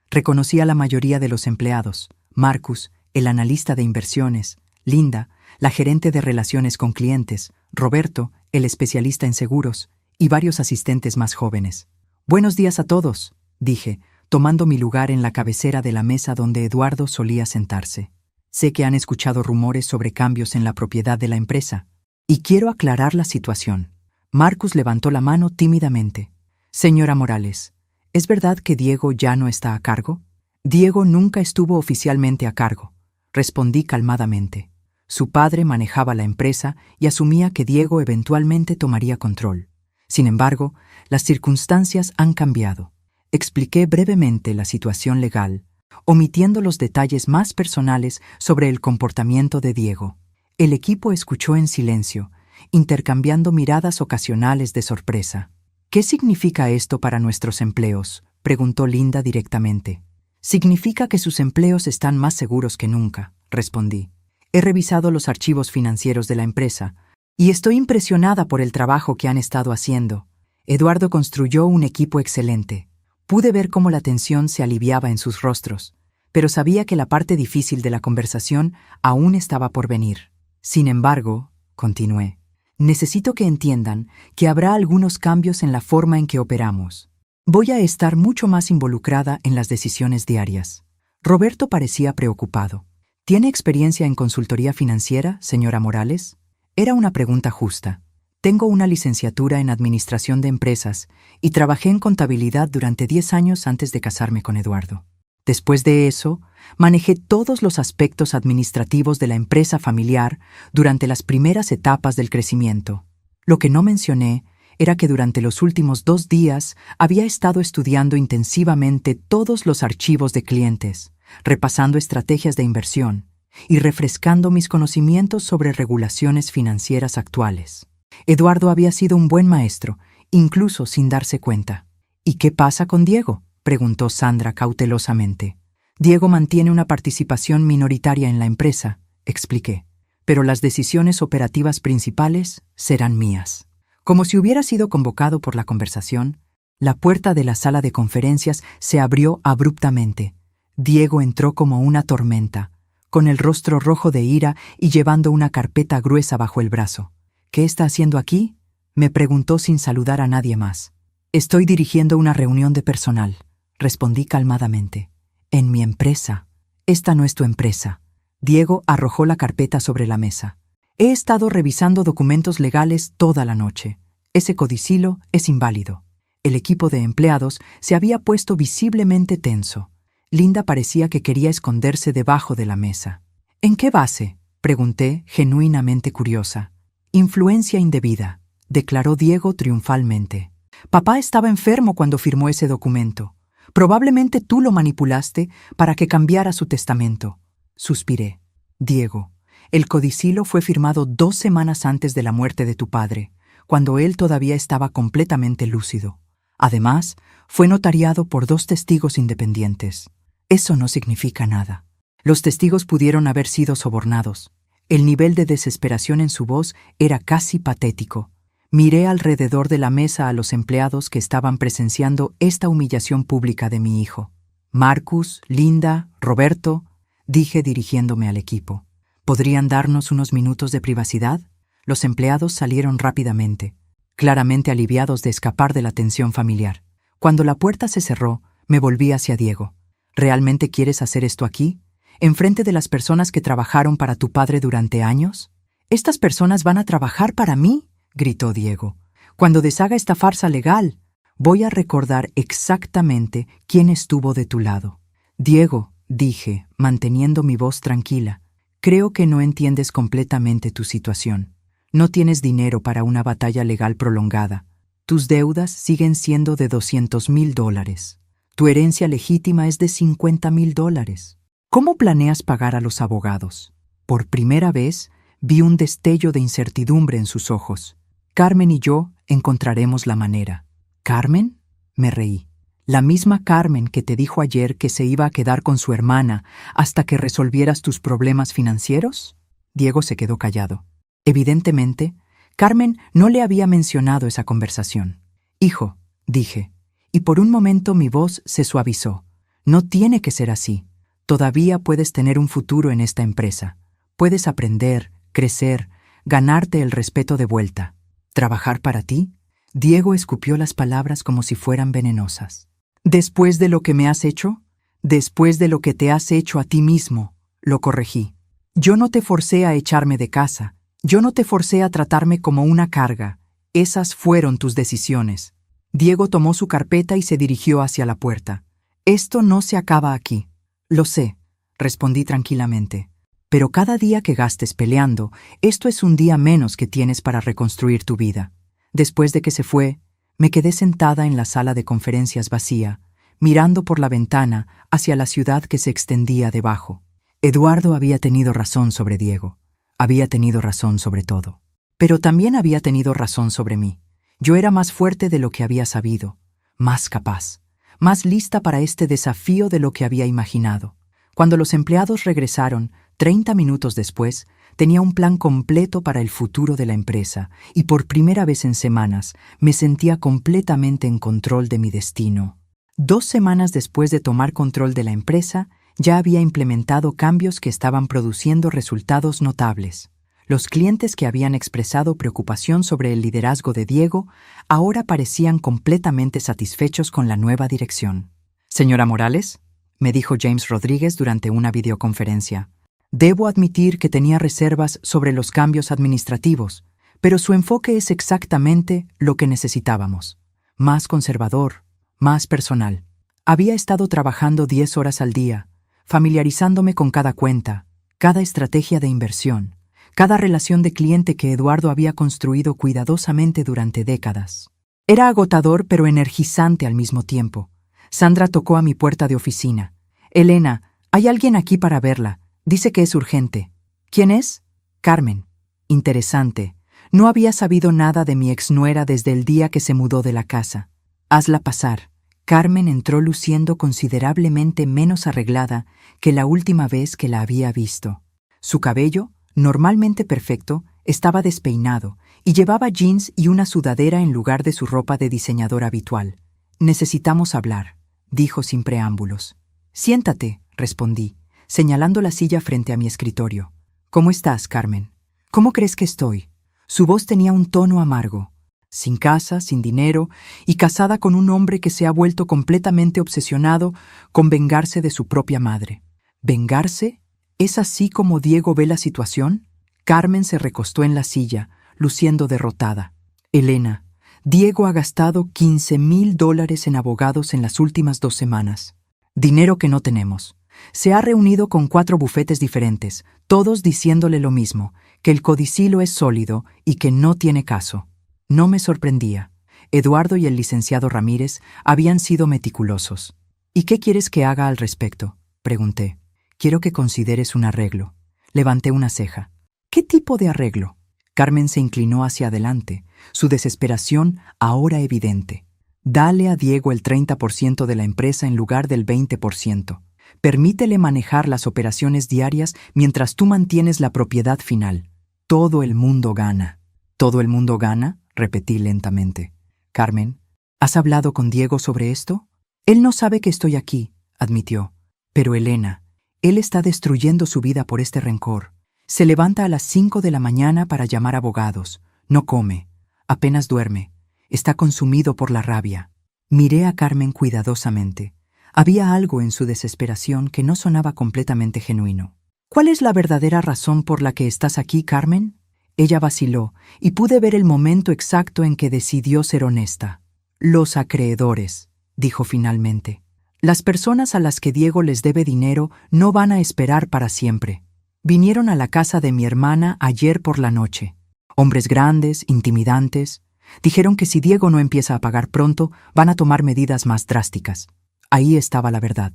Reconocí a la mayoría de los empleados. Marcus, el analista de inversiones, Linda, la gerente de relaciones con clientes, Roberto, el especialista en seguros, y varios asistentes más jóvenes. Buenos días a todos, dije, tomando mi lugar en la cabecera de la mesa donde Eduardo solía sentarse. Sé que han escuchado rumores sobre cambios en la propiedad de la empresa, y quiero aclarar la situación. Marcus levantó la mano tímidamente. Señora Morales, ¿es verdad que Diego ya no está a cargo? Diego nunca estuvo oficialmente a cargo, respondí calmadamente. Su padre manejaba la empresa y asumía que Diego eventualmente tomaría control. Sin embargo, las circunstancias han cambiado. Expliqué brevemente la situación legal, omitiendo los detalles más personales sobre el comportamiento de Diego. El equipo escuchó en silencio, intercambiando miradas ocasionales de sorpresa. ¿Qué significa esto para nuestros empleos?, preguntó Linda directamente. Significa que sus empleos están más seguros que nunca, respondí. He revisado los archivos financieros de la empresa y estoy impresionada por el trabajo que han estado haciendo. Eduardo construyó un equipo excelente. Pude ver cómo la tensión se aliviaba en sus rostros, pero sabía que la parte difícil de la conversación aún estaba por venir. Sin embargo, continué, necesito que entiendan que habrá algunos cambios en la forma en que operamos. Voy a estar mucho más involucrada en las decisiones diarias. Roberto parecía preocupado. ¿Tiene experiencia en consultoría financiera, señora Morales? Era una pregunta justa. Tengo una licenciatura en Administración de Empresas y trabajé en contabilidad durante 10 años antes de casarme con Eduardo. Después de eso, manejé todos los aspectos administrativos de la empresa familiar durante las primeras etapas del crecimiento. Lo que no mencioné era que durante los últimos 2 días había estado estudiando intensivamente todos los archivos de clientes, repasando estrategias de inversión y refrescando mis conocimientos sobre regulaciones financieras actuales. Eduardo había sido un buen maestro, incluso sin darse cuenta. ¿Y qué pasa con Diego?, preguntó Sandra cautelosamente. Diego mantiene una participación minoritaria en la empresa, expliqué, pero las decisiones operativas principales serán mías. Como si hubiera sido convocado por la conversación, la puerta de la sala de conferencias se abrió abruptamente. Diego entró como una tormenta, con el rostro rojo de ira y llevando una carpeta gruesa bajo el brazo. «¿Qué está haciendo aquí?», me preguntó sin saludar a nadie más. «Estoy dirigiendo una reunión de personal», respondí calmadamente. «En mi empresa». «Esta no es tu empresa». Diego arrojó la carpeta sobre la mesa. «He estado revisando documentos legales toda la noche. Ese codicilo es inválido». El equipo de empleados se había puesto visiblemente tenso. Linda parecía que quería esconderse debajo de la mesa. «¿En qué base?», pregunté, genuinamente curiosa. «Influencia indebida», declaró Diego triunfalmente. «Papá estaba enfermo cuando firmó ese documento. Probablemente tú lo manipulaste para que cambiara su testamento». Suspiré. «Diego, el codicilo fue firmado 2 semanas antes de la muerte de tu padre, cuando él todavía estaba completamente lúcido. Además, fue notariado por 2 testigos independientes. Eso no significa nada. Los testigos pudieron haber sido sobornados». El nivel de desesperación en su voz era casi patético. Miré alrededor de la mesa a los empleados que estaban presenciando esta humillación pública de mi hijo. «Marcus, Linda, Roberto», dije dirigiéndome al equipo. «¿Podrían darnos unos minutos de privacidad?». Los empleados salieron rápidamente, claramente aliviados de escapar de la tensión familiar. Cuando la puerta se cerró, me volví hacia Diego. «¿Realmente quieres hacer esto aquí? ¿Enfrente de las personas que trabajaron para tu padre durante años?» «¿Estas personas van a trabajar para mí?», gritó Diego. «Cuando deshaga esta farsa legal, voy a recordar exactamente quién estuvo de tu lado». «Diego», dije, manteniendo mi voz tranquila, «creo que no entiendes completamente tu situación. No tienes dinero para una batalla legal prolongada. Tus deudas siguen siendo de $200,000. Tu herencia legítima es de $50,000. ¿Cómo planeas pagar a los abogados?». Por primera vez, vi un destello de incertidumbre en sus ojos. «Carmen y yo encontraremos la manera». «¿Carmen?», me reí. «¿La misma Carmen que te dijo ayer que se iba a quedar con su hermana hasta que resolvieras tus problemas financieros?». Diego se quedó callado. Evidentemente, Carmen no le había mencionado esa conversación. «Hijo», dije, y por un momento mi voz se suavizó. «No tiene que ser así. Todavía puedes tener un futuro en esta empresa. Puedes aprender, crecer, ganarte el respeto de vuelta. ¿Trabajar para ti?». Diego escupió las palabras como si fueran venenosas. «¿Después de lo que me has hecho?». «Después de lo que te has hecho a ti mismo», lo corregí. «Yo no te forcé a echarme de casa. Yo no te forcé a tratarme como una carga. Esas fueron tus decisiones». Diego tomó su carpeta y se dirigió hacia la puerta. «Esto no se acaba aquí». «Lo sé», respondí tranquilamente. «Pero cada día que gastes peleando, esto es un día menos que tienes para reconstruir tu vida». Después de que se fue, me quedé sentada en la sala de conferencias vacía, mirando por la ventana hacia la ciudad que se extendía debajo. Eduardo había tenido razón sobre Diego. Había tenido razón sobre todo. Pero también había tenido razón sobre mí. Yo era más fuerte de lo que había sabido, más capaz, más lista para este desafío de lo que había imaginado. Cuando los empleados regresaron, 30 minutos después, tenía un plan completo para el futuro de la empresa y por primera vez en semanas me sentía completamente en control de mi destino. 2 semanas después de tomar control de la empresa, ya había implementado cambios que estaban produciendo resultados notables. Los clientes que habían expresado preocupación sobre el liderazgo de Diego ahora parecían completamente satisfechos con la nueva dirección. «Señora Morales», me dijo James Rodríguez durante una videoconferencia, «debo admitir que tenía reservas sobre los cambios administrativos, pero su enfoque es exactamente lo que necesitábamos. Más conservador, más personal. Había estado trabajando 10 horas al día, familiarizándome con cada cuenta, cada estrategia de inversión, cada relación de cliente que Eduardo había construido cuidadosamente durante décadas. Era agotador pero energizante al mismo tiempo. Sandra tocó a mi puerta de oficina. «Elena, hay alguien aquí para verla. Dice que es urgente». «¿Quién es?». «Carmen». «Interesante. No había sabido nada de mi exnuera desde el día que se mudó de la casa». «Hazla pasar», Carmen entró luciendo considerablemente menos arreglada que la última vez que la había visto. Su cabello, normalmente perfecto, estaba despeinado y llevaba jeans y una sudadera en lugar de su ropa de diseñador habitual. «Necesitamos hablar», dijo sin preámbulos. «Siéntate», respondí, señalando la silla frente a mi escritorio. «¿Cómo estás, Carmen? ¿Cómo crees que estoy?» Su voz tenía un tono amargo. Sin casa, sin dinero y casada con un hombre que se ha vuelto completamente obsesionado con vengarse de su propia madre. ¿Vengarse? ¿Es así como Diego ve la situación? Carmen se recostó en la silla, luciendo derrotada. «Elena, Diego ha gastado $15,000 en abogados en las últimas 2 semanas. Dinero que no tenemos. Se ha reunido con 4 bufetes diferentes, todos diciéndole lo mismo, que el codicilo es sólido y que no tiene caso». No me sorprendía. Eduardo y el licenciado Ramírez habían sido meticulosos. «¿Y qué quieres que haga al respecto?», pregunté. «Quiero que consideres un arreglo». Levanté una ceja. «¿Qué tipo de arreglo?». Carmen se inclinó hacia adelante, su desesperación ahora evidente. «Dale a Diego el 30% de la empresa en lugar del 20%. Permítele manejar las operaciones diarias mientras tú mantienes la propiedad final. Todo el mundo gana». «¿Todo el mundo gana?», repetí lentamente. «Carmen, ¿has hablado con Diego sobre esto?». «Él no sabe que estoy aquí», admitió. «Pero Elena, él está destruyendo su vida por este rencor. Se levanta a las 5 de la mañana para llamar abogados. No come. Apenas duerme. Está consumido por la rabia». Miré a Carmen cuidadosamente. Había algo en su desesperación que no sonaba completamente genuino. «¿Cuál es la verdadera razón por la que estás aquí, Carmen?». Ella vaciló, y pude ver el momento exacto en que decidió ser honesta. «Los acreedores», dijo finalmente. «Las personas a las que Diego les debe dinero no van a esperar para siempre. Vinieron a la casa de mi hermana ayer por la noche. Hombres grandes, intimidantes. Dijeron que si Diego no empieza a pagar pronto, van a tomar medidas más drásticas». Ahí estaba la verdad.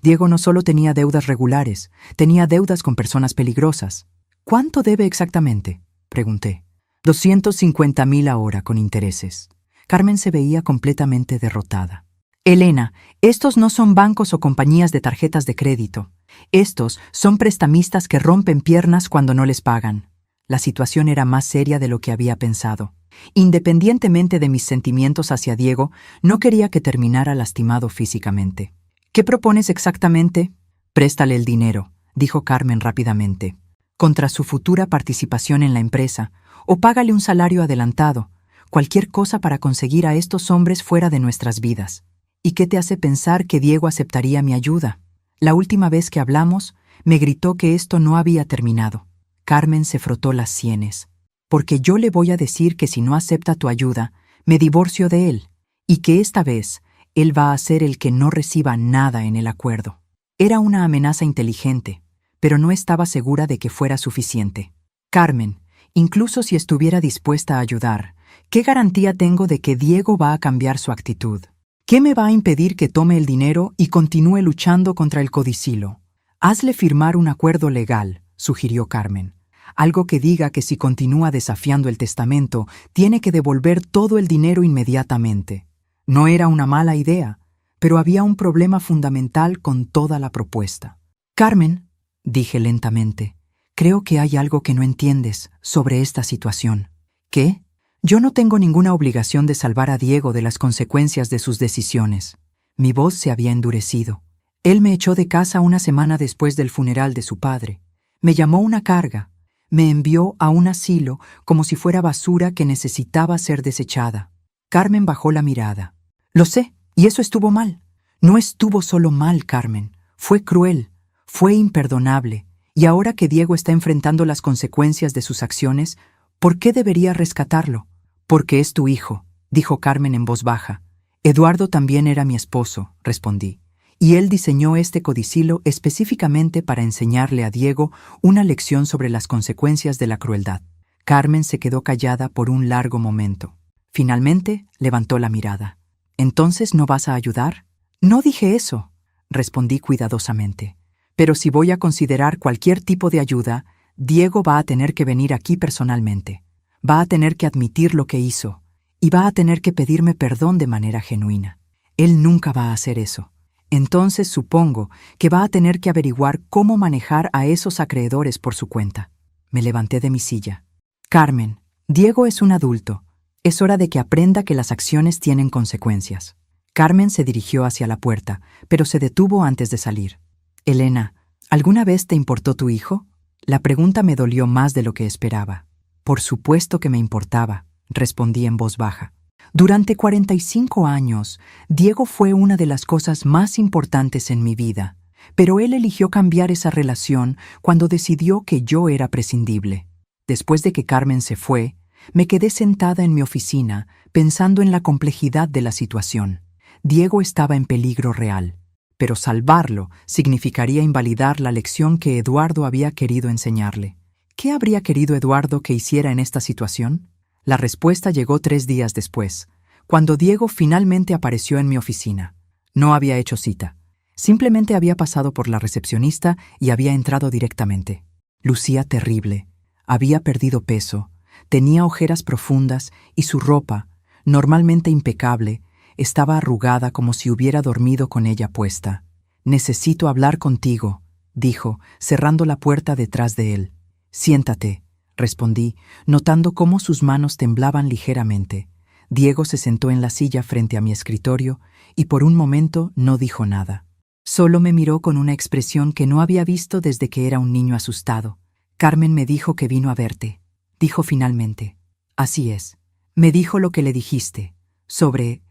Diego no solo tenía deudas regulares, tenía deudas con personas peligrosas. «¿Cuánto debe exactamente?», pregunté. 250,000 ahora con intereses. Carmen se veía completamente derrotada. «Elena, estos no son bancos o compañías de tarjetas de crédito. Estos son prestamistas que rompen piernas cuando no les pagan». La situación era más seria de lo que había pensado. Independientemente de mis sentimientos hacia Diego, no quería que terminara lastimado físicamente. «¿Qué propones exactamente?». «Préstale el dinero», dijo Carmen rápidamente, «contra su futura participación en la empresa, o págale un salario adelantado, cualquier cosa para conseguir a estos hombres fuera de nuestras vidas». «¿Y qué te hace pensar que Diego aceptaría mi ayuda?». La última vez que hablamos, me gritó que esto no había terminado. Carmen se frotó las sienes. «Porque yo le voy a decir que si no acepta tu ayuda, me divorcio de él, y que esta vez él va a ser el que no reciba nada en el acuerdo». Era una amenaza inteligente, pero no estaba segura de que fuera suficiente. «Carmen, incluso si estuviera dispuesta a ayudar, ¿qué garantía tengo de que Diego va a cambiar su actitud? ¿Qué me va a impedir que tome el dinero y continúe luchando contra el codicilo?». «Hazle firmar un acuerdo legal», sugirió Carmen. «Algo que diga que si continúa desafiando el testamento, tiene que devolver todo el dinero inmediatamente». No era una mala idea, pero había un problema fundamental con toda la propuesta. «Carmen», dije lentamente, «creo que hay algo que no entiendes sobre esta situación». «¿Qué?». «Yo no tengo ninguna obligación de salvar a Diego de las consecuencias de sus decisiones». Mi voz se había endurecido. «Él me echó de casa una semana después del funeral de su padre. Me llamó una carga. Me envió a un asilo como si fuera basura que necesitaba ser desechada». Carmen bajó la mirada. «Lo sé, y eso estuvo mal». «No estuvo solo mal, Carmen. Fue cruel, fue imperdonable. Y ahora que Diego está enfrentando las consecuencias de sus acciones, ¿por qué debería rescatarlo?». «Porque es tu hijo», dijo Carmen en voz baja. «Eduardo también era mi esposo», respondí. «Y él diseñó este codicilo específicamente para enseñarle a Diego una lección sobre las consecuencias de la crueldad». Carmen se quedó callada por un largo momento. Finalmente levantó la mirada. «¿Entonces no vas a ayudar?». «No dije eso», respondí cuidadosamente. «Pero si voy a considerar cualquier tipo de ayuda, Diego va a tener que venir aquí personalmente. Va a tener que admitir lo que hizo, y va a tener que pedirme perdón de manera genuina. Él nunca va a hacer eso. Entonces supongo que va a tener que averiguar cómo manejar a esos acreedores por su cuenta. Me levanté de mi silla. Carmen, Diego es un adulto. Es hora de que aprenda que las acciones tienen consecuencias. Carmen se dirigió hacia la puerta, pero se detuvo antes de salir. Elena, ¿alguna vez te importó tu hijo? La pregunta me dolió más de lo que esperaba. Por supuesto que me importaba, respondí en voz baja. Durante 45 años, Diego fue una de las cosas más importantes en mi vida, pero él eligió cambiar esa relación cuando decidió que yo era prescindible. Después de que Carmen se fue, me quedé sentada en mi oficina pensando en la complejidad de la situación. Diego estaba en peligro real, pero salvarlo significaría invalidar la lección que Eduardo había querido enseñarle. ¿Qué habría querido Eduardo que hiciera en esta situación? La respuesta llegó 3 días después, cuando Diego finalmente apareció en mi oficina. No había hecho cita. Simplemente había pasado por la recepcionista y había entrado directamente. Lucía terrible. Había perdido peso, tenía ojeras profundas y su ropa, normalmente impecable, estaba arrugada como si hubiera dormido con ella puesta. «Necesito hablar contigo», dijo, cerrando la puerta detrás de él. «Siéntate», respondí, notando cómo sus manos temblaban ligeramente. Diego se sentó en la silla frente a mi escritorio y por un momento no dijo nada. Solo me miró con una expresión que no había visto desde que era un niño asustado. «Carmen me dijo que vino a verte», dijo finalmente. «Así es. Me dijo lo que le dijiste, sobre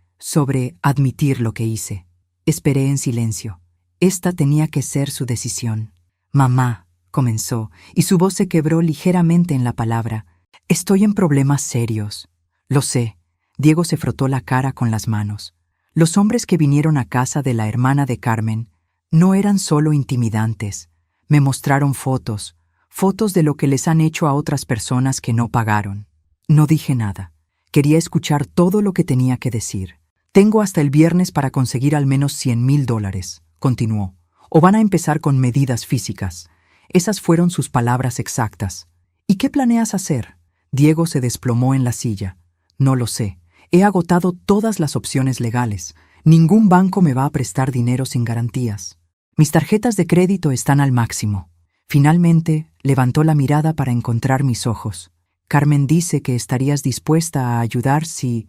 admitir lo que hice». Esperé en silencio. Esta tenía que ser su decisión. «Mamá», comenzó, y su voz se quebró ligeramente en la palabra. «Estoy en problemas serios». «Lo sé». Diego se frotó la cara con las manos. Los hombres que vinieron a casa de la hermana de Carmen no eran solo intimidantes. Me mostraron fotos de lo que les han hecho a otras personas que no pagaron. No dije nada. Quería escuchar todo lo que tenía que decir. «Tengo hasta el viernes para conseguir al menos $100,000, continuó. «O van a empezar con medidas físicas». Esas fueron sus palabras exactas. «¿Y qué planeas hacer?» Diego se desplomó en la silla. «No lo sé. He agotado todas las opciones legales. Ningún banco me va a prestar dinero sin garantías. Mis tarjetas de crédito están al máximo». Finalmente, levantó la mirada para encontrar mis ojos. «Carmen dice que estarías dispuesta a ayudar si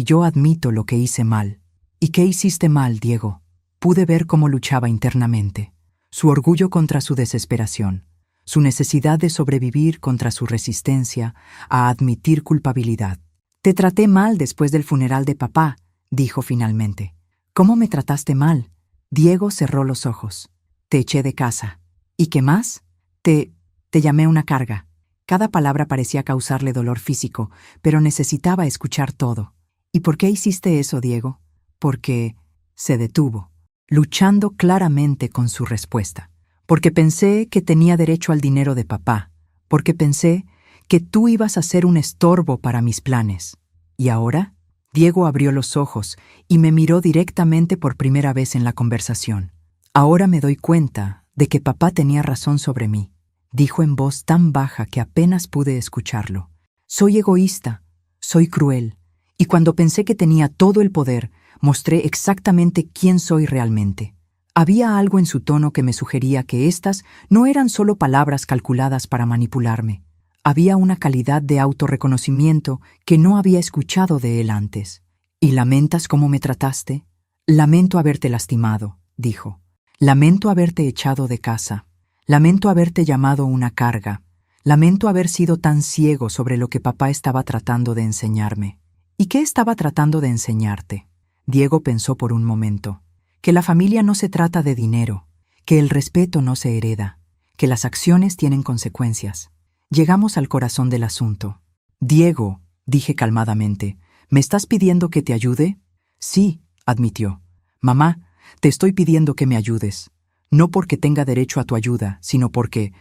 yo admito lo que hice mal». «¿Y qué hiciste mal, Diego?» Pude ver cómo luchaba internamente. Su orgullo contra su desesperación, su necesidad de sobrevivir contra su resistencia a admitir culpabilidad. «Te traté mal después del funeral de papá», dijo finalmente. «¿Cómo me trataste mal?» Diego cerró los ojos. «Te eché de casa». «¿Y qué más?» Te llamé una carga». Cada palabra parecía causarle dolor físico, pero necesitaba escuchar todo. «¿Y por qué hiciste eso, Diego?» «Porque…» Se detuvo, luchando claramente con su respuesta. «Porque pensé que tenía derecho al dinero de papá. Porque pensé que tú ibas a ser un estorbo para mis planes». «¿Y ahora?» Diego abrió los ojos y me miró directamente por primera vez en la conversación. «Ahora me doy cuenta de que papá tenía razón sobre mí», dijo en voz tan baja que apenas pude escucharlo. «Soy egoísta, soy cruel, y cuando pensé que tenía todo el poder, mostré exactamente quién soy realmente». Había algo en su tono que me sugería que estas no eran solo palabras calculadas para manipularme. Había una calidad de autorreconocimiento que no había escuchado de él antes. «¿Y lamentas cómo me trataste?» «Lamento haberte lastimado», dijo. «Lamento haberte echado de casa. Lamento haberte llamado una carga. Lamento haber sido tan ciego sobre lo que papá estaba tratando de enseñarme». «¿Y qué estaba tratando de enseñarte?» Diego pensó por un momento. «Que la familia no se trata de dinero, que el respeto no se hereda, que las acciones tienen consecuencias». Llegamos al corazón del asunto. «Diego», dije calmadamente, «¿me estás pidiendo que te ayude?» «Sí», admitió. «Mamá, te estoy pidiendo que me ayudes. No porque tenga derecho a tu ayuda, sino porque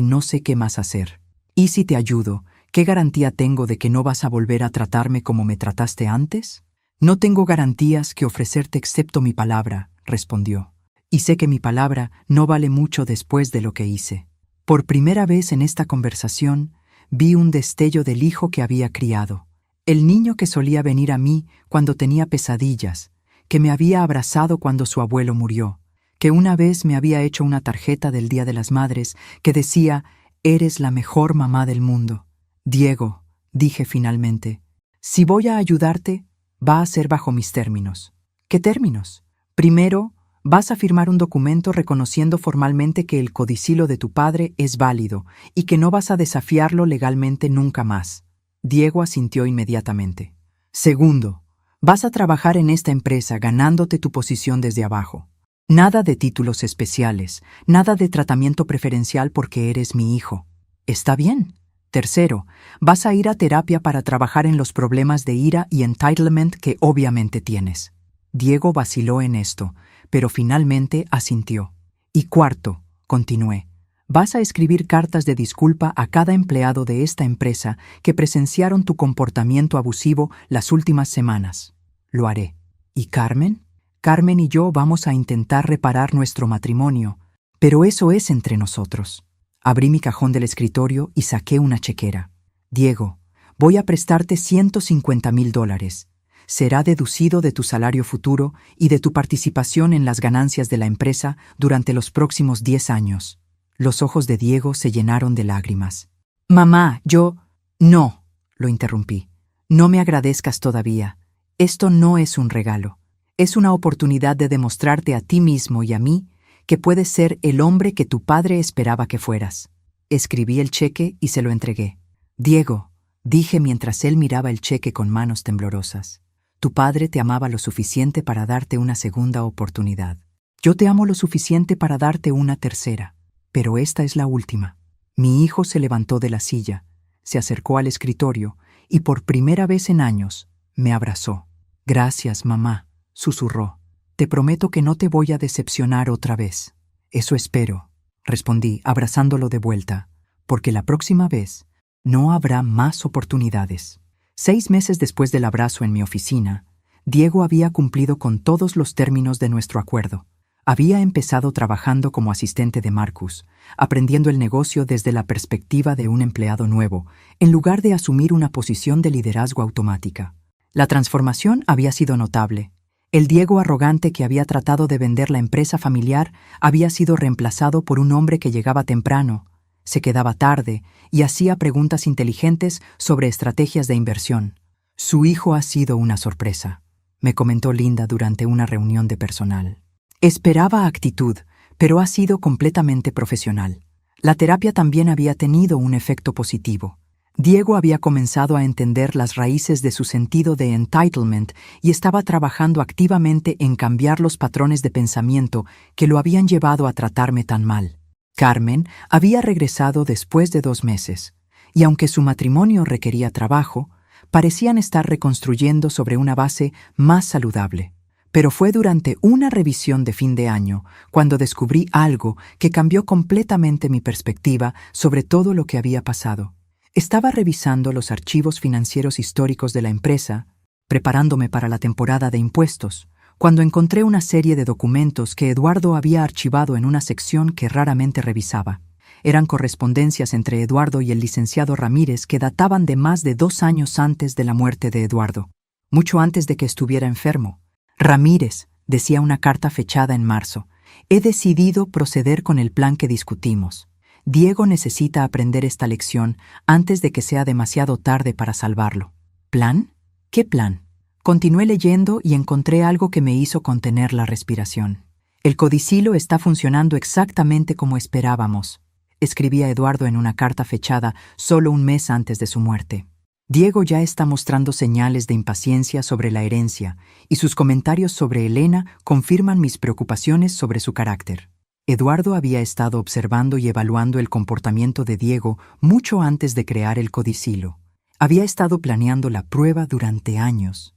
no sé qué más hacer. Y si te ayudo, ¿qué garantía tengo de que no vas a volver a tratarme como me trataste antes?» «No tengo garantías que ofrecerte excepto mi palabra», respondió. «Y sé que mi palabra no vale mucho después de lo que hice». Por primera vez en esta conversación, vi un destello del hijo que había criado. El niño que solía venir a mí cuando tenía pesadillas, que me había abrazado cuando su abuelo murió, que una vez me había hecho una tarjeta del Día de las Madres que decía: «Eres la mejor mamá del mundo». «Diego», dije finalmente, «si voy a ayudarte, va a ser bajo mis términos». «¿Qué términos?» «Primero, vas a firmar un documento reconociendo formalmente que el codicilo de tu padre es válido y que no vas a desafiarlo legalmente nunca más». Diego asintió inmediatamente. «Segundo, vas a trabajar en esta empresa ganándote tu posición desde abajo. Nada de títulos especiales, nada de tratamiento preferencial porque eres mi hijo. ¿Está bien? Tercero, vas a ir a terapia para trabajar en los problemas de ira y entitlement que obviamente tienes». Diego vaciló en esto, pero finalmente asintió. «Y cuarto», continué, «vas a escribir cartas de disculpa a cada empleado de esta empresa que presenciaron tu comportamiento abusivo las últimas semanas». «Lo haré». «¿Y Carmen?» «Carmen y yo vamos a intentar reparar nuestro matrimonio, pero eso es entre nosotros». Abrí mi cajón del escritorio y saqué una chequera. «Diego, voy a prestarte $150,000. Será deducido de tu salario futuro y de tu participación en las ganancias de la empresa durante los próximos 10 años». Los ojos de Diego se llenaron de lágrimas. «Mamá, yo...» «No», lo interrumpí. «No me agradezcas todavía. Esto no es un regalo. Es una oportunidad de demostrarte a ti mismo y a mí que puedes ser el hombre que tu padre esperaba que fueras». Escribí el cheque y se lo entregué. «Diego», dije mientras él miraba el cheque con manos temblorosas, «tu padre te amaba lo suficiente para darte una segunda oportunidad. Yo te amo lo suficiente para darte una tercera, pero esta es la última». Mi hijo se levantó de la silla, se acercó al escritorio y por primera vez en años me abrazó. «Gracias, mamá», susurró. «Te prometo que no te voy a decepcionar otra vez». «Eso espero», respondí, abrazándolo de vuelta, «porque la próxima vez no habrá más oportunidades». 6 meses después del abrazo en mi oficina, Diego había cumplido con todos los términos de nuestro acuerdo. Había empezado trabajando como asistente de Marcus, aprendiendo el negocio desde la perspectiva de un empleado nuevo, en lugar de asumir una posición de liderazgo automática. La transformación había sido notable. El Diego arrogante que había tratado de vender la empresa familiar había sido reemplazado por un hombre que llegaba temprano, se quedaba tarde y hacía preguntas inteligentes sobre estrategias de inversión. «Su hijo ha sido una sorpresa», me comentó Linda durante una reunión de personal. «Esperaba actitud, pero ha sido completamente profesional». La terapia también había tenido un efecto positivo. Diego había comenzado a entender las raíces de su sentido de entitlement y estaba trabajando activamente en cambiar los patrones de pensamiento que lo habían llevado a tratarme tan mal. Carmen había regresado después de 2 meses, y aunque su matrimonio requería trabajo, parecían estar reconstruyendo sobre una base más saludable. Pero fue durante una revisión de fin de año cuando descubrí algo que cambió completamente mi perspectiva sobre todo lo que había pasado. Estaba revisando los archivos financieros históricos de la empresa, preparándome para la temporada de impuestos, cuando encontré una serie de documentos que Eduardo había archivado en una sección que raramente revisaba. Eran correspondencias entre Eduardo y el licenciado Ramírez que databan de más de 2 años antes de la muerte de Eduardo, mucho antes de que estuviera enfermo. «Ramírez», decía una carta fechada en marzo, «he decidido proceder con el plan que discutimos. Diego necesita aprender esta lección antes de que sea demasiado tarde para salvarlo». ¿Plan? ¿Qué plan? Continué leyendo y encontré algo que me hizo contener la respiración. «El codicilo está funcionando exactamente como esperábamos», escribía Eduardo en una carta fechada solo un mes antes de su muerte. «Diego ya está mostrando señales de impaciencia sobre la herencia y sus comentarios sobre Elena confirman mis preocupaciones sobre su carácter». Eduardo había estado observando y evaluando el comportamiento de Diego mucho antes de crear el codicilo. Había estado planeando la prueba durante años.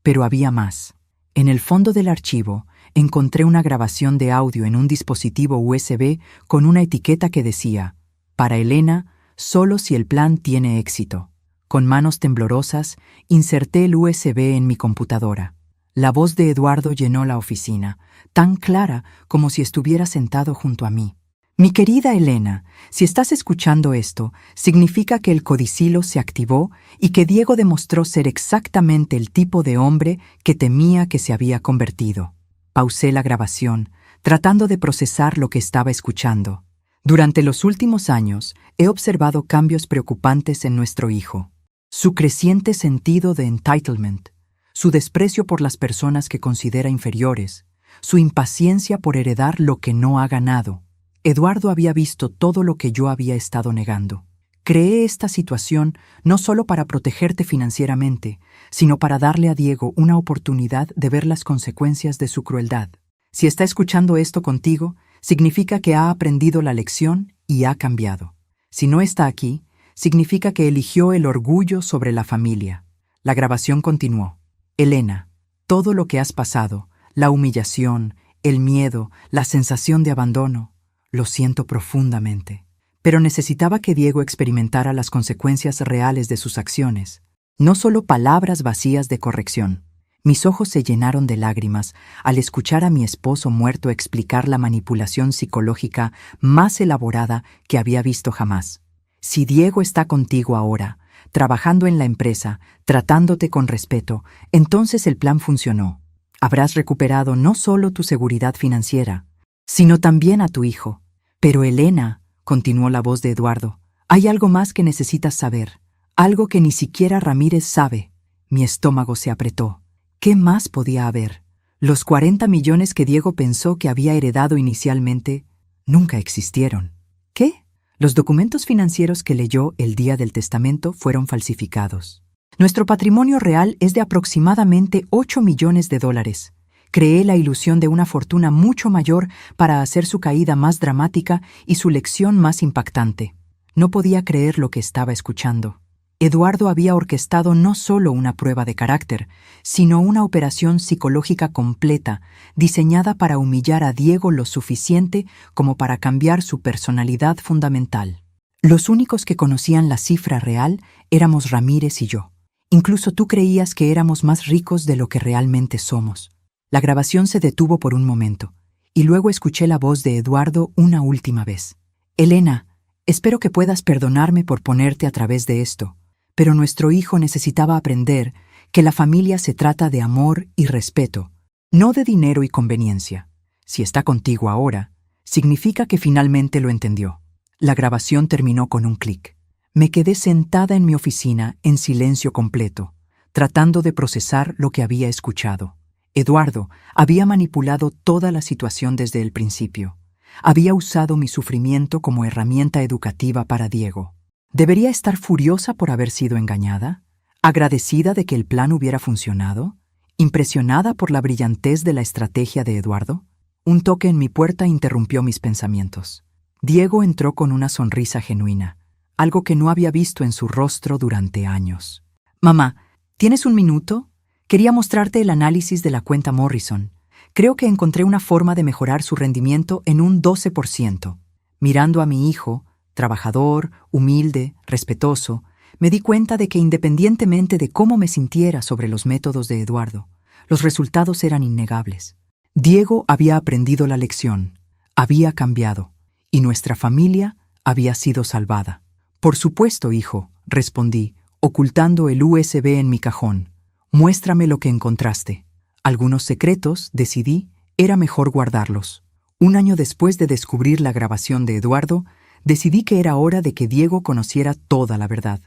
Pero había más. En el fondo del archivo encontré una grabación de audio en un dispositivo USB con una etiqueta que decía: «Para Elena, solo si el plan tiene éxito». Con manos temblorosas, inserté el USB en mi computadora. La voz de Eduardo llenó la oficina, tan clara como si estuviera sentado junto a mí. Mi querida Elena, si estás escuchando esto, significa que el codicilo se activó y que Diego demostró ser exactamente el tipo de hombre que temía que se había convertido. Pausé la grabación, tratando de procesar lo que estaba escuchando. Durante los últimos años, he observado cambios preocupantes en nuestro hijo. Su creciente sentido de entitlement, su desprecio por las personas que considera inferiores, su impaciencia por heredar lo que no ha ganado. Eduardo había visto todo lo que yo había estado negando. Creé esta situación no solo para protegerte financieramente, sino para darle a Diego una oportunidad de ver las consecuencias de su crueldad. Si está escuchando esto contigo, significa que ha aprendido la lección y ha cambiado. Si no está aquí, significa que eligió el orgullo sobre la familia. La grabación continuó. Elena, todo lo que has pasado, la humillación, el miedo, la sensación de abandono, lo siento profundamente. Pero necesitaba que Diego experimentara las consecuencias reales de sus acciones, no solo palabras vacías de corrección. Mis ojos se llenaron de lágrimas al escuchar a mi esposo muerto explicar la manipulación psicológica más elaborada que había visto jamás. Si Diego está contigo ahora, trabajando en la empresa, tratándote con respeto, entonces el plan funcionó. Habrás recuperado no solo tu seguridad financiera, sino también a tu hijo. Pero Elena, continuó la voz de Eduardo, hay algo más que necesitas saber, algo que ni siquiera Ramírez sabe. Mi estómago se apretó. ¿Qué más podía haber? Los 40 millones que Diego pensó que había heredado inicialmente nunca existieron. ¿Qué? Los documentos financieros que leyó el día del testamento fueron falsificados. Nuestro patrimonio real es de aproximadamente 8 millones de dólares. Creé la ilusión de una fortuna mucho mayor para hacer su caída más dramática y su lección más impactante. No podía creer lo que estaba escuchando. Eduardo había orquestado no solo una prueba de carácter, sino una operación psicológica completa, diseñada para humillar a Diego lo suficiente como para cambiar su personalidad fundamental. Los únicos que conocían la cifra real éramos Ramírez y yo. Incluso tú creías que éramos más ricos de lo que realmente somos. La grabación se detuvo por un momento, y luego escuché la voz de Eduardo una última vez. Elena, espero que puedas perdonarme por ponerte a través de esto, pero nuestro hijo necesitaba aprender que la familia se trata de amor y respeto, no de dinero y conveniencia. Si está contigo ahora, significa que finalmente lo entendió. La grabación terminó con un clic. Me quedé sentada en mi oficina en silencio completo, tratando de procesar lo que había escuchado. Eduardo había manipulado toda la situación desde el principio. Había usado mi sufrimiento como herramienta educativa para Diego. ¿Debería estar furiosa por haber sido engañada? ¿Agradecida de que el plan hubiera funcionado? ¿Impresionada por la brillantez de la estrategia de Eduardo? Un toque en mi puerta interrumpió mis pensamientos. Diego entró con una sonrisa genuina, algo que no había visto en su rostro durante años. Mamá, ¿tienes un minuto? Quería mostrarte el análisis de la cuenta Morrison. Creo que encontré una forma de mejorar su rendimiento en un 12%. Mirando a mi hijo, trabajador, humilde, respetuoso, me di cuenta de que independientemente de cómo me sintiera sobre los métodos de Eduardo, los resultados eran innegables. Diego había aprendido la lección, había cambiado, y nuestra familia había sido salvada. Por supuesto, hijo, respondí, ocultando el USB en mi cajón. Muéstrame lo que encontraste. Algunos secretos, decidí, era mejor guardarlos. Un año después de descubrir la grabación de Eduardo, decidí que era hora de que Diego conociera toda la verdad.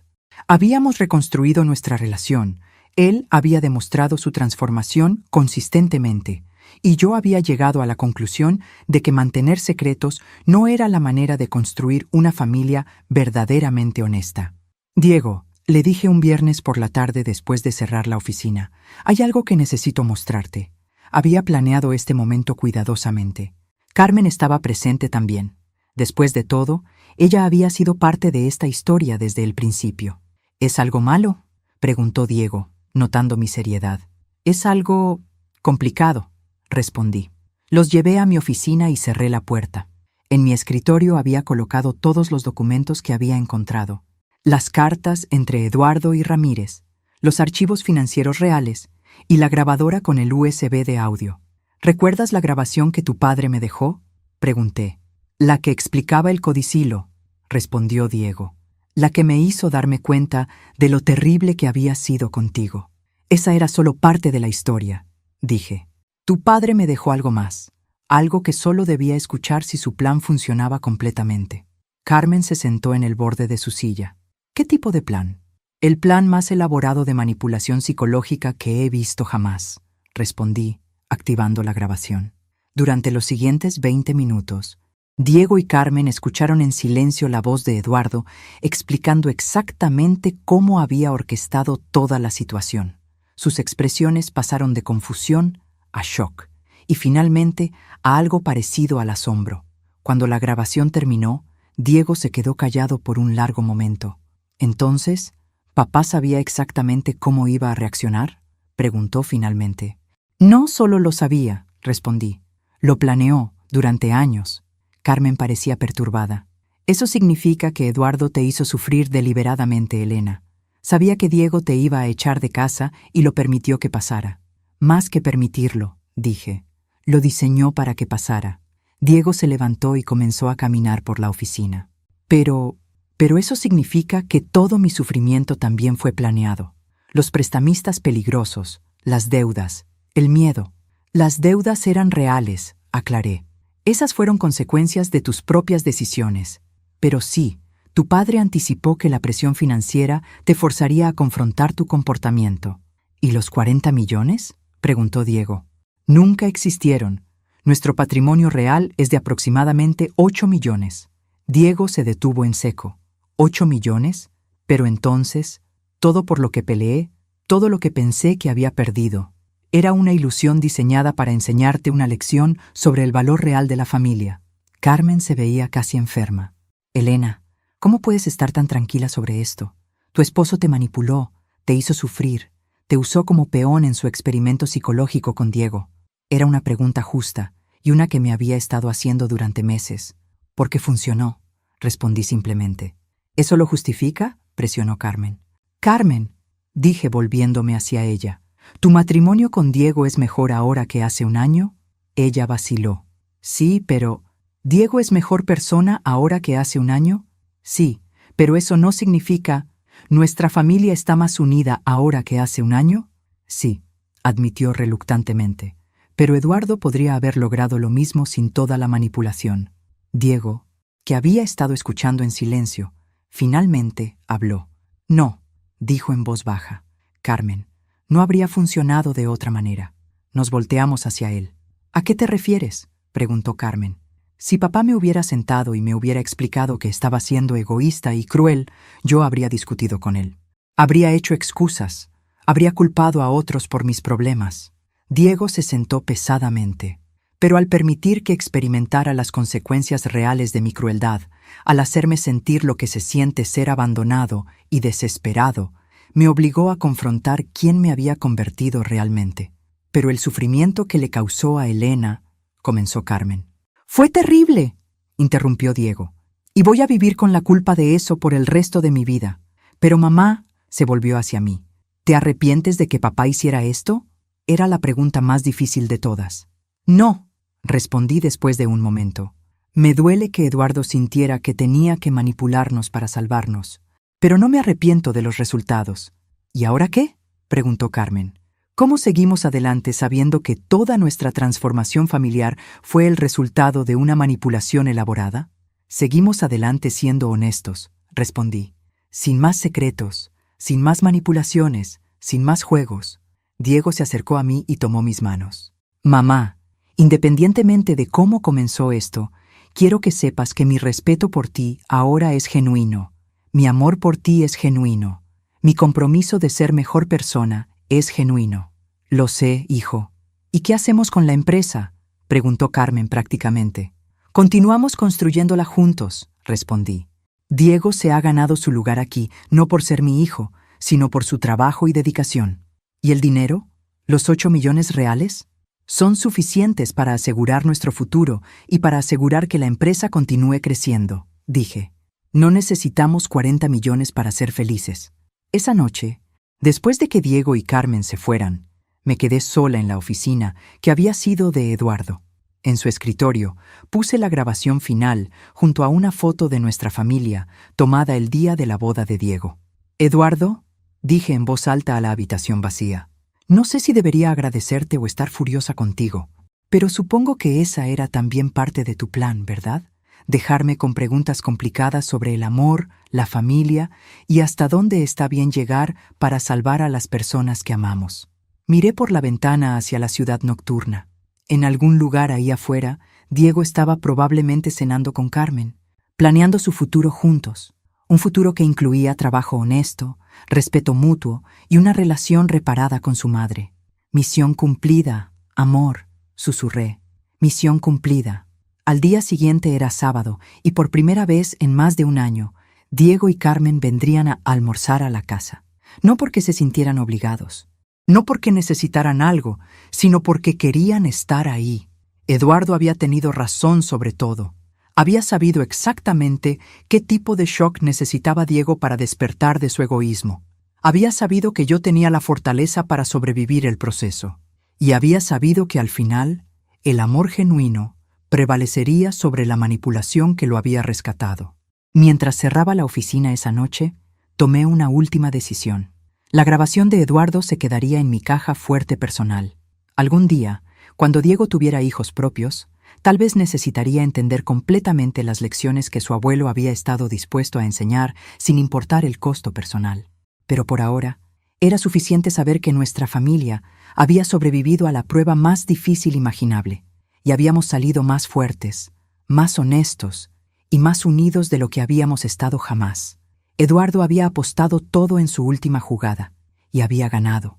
Habíamos reconstruido nuestra relación. Él había demostrado su transformación consistentemente, y yo había llegado a la conclusión de que mantener secretos no era la manera de construir una familia verdaderamente honesta. Diego, le dije un viernes por la tarde después de cerrar la oficina, hay algo que necesito mostrarte. Había planeado este momento cuidadosamente. Carmen estaba presente también. Después de todo, ella había sido parte de esta historia desde el principio. ¿Es algo malo?, preguntó Diego, notando mi seriedad. Es algo complicado, respondí. Los llevé a mi oficina y cerré la puerta. En mi escritorio había colocado todos los documentos que había encontrado. Las cartas entre Eduardo y Ramírez, los archivos financieros reales y la grabadora con el USB de audio. ¿Recuerdas la grabación que tu padre me dejó?, pregunté. La que explicaba el codicilo, respondió Diego. La que me hizo darme cuenta de lo terrible que había sido contigo. Esa era solo parte de la historia, dije. Tu padre me dejó algo más, algo que solo debía escuchar si su plan funcionaba completamente. Carmen se sentó en el borde de su silla. ¿Qué tipo de plan? El plan más elaborado de manipulación psicológica que he visto jamás, respondí, activando la grabación. Durante los siguientes 20 minutos, Diego y Carmen escucharon en silencio la voz de Eduardo explicando exactamente cómo había orquestado toda la situación. Sus expresiones pasaron de confusión a shock y finalmente a algo parecido al asombro. Cuando la grabación terminó, Diego se quedó callado por un largo momento. Entonces, ¿papá sabía exactamente cómo iba a reaccionar?, preguntó finalmente. No solo lo sabía, respondí. Lo planeó durante años. Carmen parecía perturbada. Eso significa que Eduardo te hizo sufrir deliberadamente, Elena. Sabía que Diego te iba a echar de casa y lo permitió que pasara. Más que permitirlo, dije. Lo diseñó para que pasara. Diego se levantó y comenzó a caminar por la oficina. Pero eso significa que todo mi sufrimiento también fue planeado. Los prestamistas peligrosos, las deudas, el miedo. Las deudas eran reales, aclaré. Esas fueron consecuencias de tus propias decisiones. Pero sí, tu padre anticipó que la presión financiera te forzaría a confrontar tu comportamiento. ¿Y los 40 millones? Preguntó Diego. Nunca existieron. Nuestro patrimonio real es de aproximadamente 8 millones. Diego se detuvo en seco. ¿8 millones? Pero entonces, todo por lo que peleé, todo lo que pensé que había perdido, era una ilusión diseñada para enseñarte una lección sobre el valor real de la familia. Carmen se veía casi enferma. Elena, ¿cómo puedes estar tan tranquila sobre esto? Tu esposo te manipuló, te hizo sufrir, te usó como peón en su experimento psicológico con Diego. Era una pregunta justa y una que me había estado haciendo durante meses. Porque funcionó, respondí simplemente. ¿Eso lo justifica?, presionó Carmen. Carmen, dije volviéndome hacia ella. ¿Tu matrimonio con Diego es mejor ahora que hace un año? Ella vaciló. Sí, pero ¿Diego es mejor persona ahora que hace un año? Sí, pero eso no significa ¿nuestra familia está más unida ahora que hace un año? Sí, admitió reluctantemente. Pero Eduardo podría haber logrado lo mismo sin toda la manipulación. Diego, que había estado escuchando en silencio, finalmente habló. No, dijo en voz baja. Carmen, no habría funcionado de otra manera. Nos volteamos hacia él. ¿A qué te refieres?, preguntó Carmen. Si papá me hubiera sentado y me hubiera explicado que estaba siendo egoísta y cruel, yo habría discutido con él. Habría hecho excusas. Habría culpado a otros por mis problemas. Diego se sentó pesadamente. Pero al permitir que experimentara las consecuencias reales de mi crueldad, al hacerme sentir lo que se siente ser abandonado y desesperado, me obligó a confrontar quién me había convertido realmente. Pero el sufrimiento que le causó a Elena, comenzó Carmen. Fue terrible, interrumpió Diego, y voy a vivir con la culpa de eso por el resto de mi vida. Pero mamá, se volvió hacia mí, ¿te arrepientes de que papá hiciera esto? Era la pregunta más difícil de todas. No, respondí después de un momento. Me duele que Eduardo sintiera que tenía que manipularnos para salvarnos, pero no me arrepiento de los resultados. ¿Y ahora qué?, preguntó Carmen. ¿Cómo seguimos adelante sabiendo que toda nuestra transformación familiar fue el resultado de una manipulación elaborada? Seguimos adelante siendo honestos, respondí. Sin más secretos, sin más manipulaciones, sin más juegos. Diego se acercó a mí y tomó mis manos. Mamá, independientemente de cómo comenzó esto, quiero que sepas que mi respeto por ti ahora es genuino. Mi amor por ti es genuino. Mi compromiso de ser mejor persona es genuino. Lo sé, hijo. ¿Y qué hacemos con la empresa?, preguntó Carmen prácticamente. Continuamos construyéndola juntos, respondí. Diego se ha ganado su lugar aquí, no por ser mi hijo, sino por su trabajo y dedicación. ¿Y el dinero? ¿Los 8 millones reales? Son suficientes para asegurar nuestro futuro y para asegurar que la empresa continúe creciendo, dije. No necesitamos 40 millones para ser felices. Esa noche, después de que Diego y Carmen se fueran, me quedé sola en la oficina que había sido de Eduardo. En su escritorio, puse la grabación final junto a una foto de nuestra familia, tomada el día de la boda de Diego. «Eduardo», dije en voz alta a la habitación vacía, «no sé si debería agradecerte o estar furiosa contigo, pero supongo que esa era también parte de tu plan, ¿verdad? Dejarme con preguntas complicadas sobre el amor, la familia y hasta dónde está bien llegar para salvar a las personas que amamos». Miré por la ventana hacia la ciudad nocturna. En algún lugar ahí afuera, Diego estaba probablemente cenando con Carmen, planeando su futuro juntos, un futuro que incluía trabajo honesto, respeto mutuo y una relación reparada con su madre. «Misión cumplida, amor», susurré. «Misión cumplida». Al día siguiente era sábado y por primera vez en más de un año, Diego y Carmen vendrían a almorzar a la casa. No porque se sintieran obligados, no porque necesitaran algo, sino porque querían estar ahí. Eduardo había tenido razón sobre todo. Había sabido exactamente qué tipo de shock necesitaba Diego para despertar de su egoísmo. Había sabido que yo tenía la fortaleza para sobrevivir el proceso. Y había sabido que al final, el amor genuino prevalecería sobre la manipulación que lo había rescatado. Mientras cerraba la oficina esa noche, tomé una última decisión. La grabación de Eduardo se quedaría en mi caja fuerte personal. Algún día, cuando Diego tuviera hijos propios, tal vez necesitaría entender completamente las lecciones que su abuelo había estado dispuesto a enseñar sin importar el costo personal. Pero por ahora, era suficiente saber que nuestra familia había sobrevivido a la prueba más difícil imaginable y habíamos salido más fuertes, más honestos y más unidos de lo que habíamos estado jamás. Eduardo había apostado todo en su última jugada y había ganado.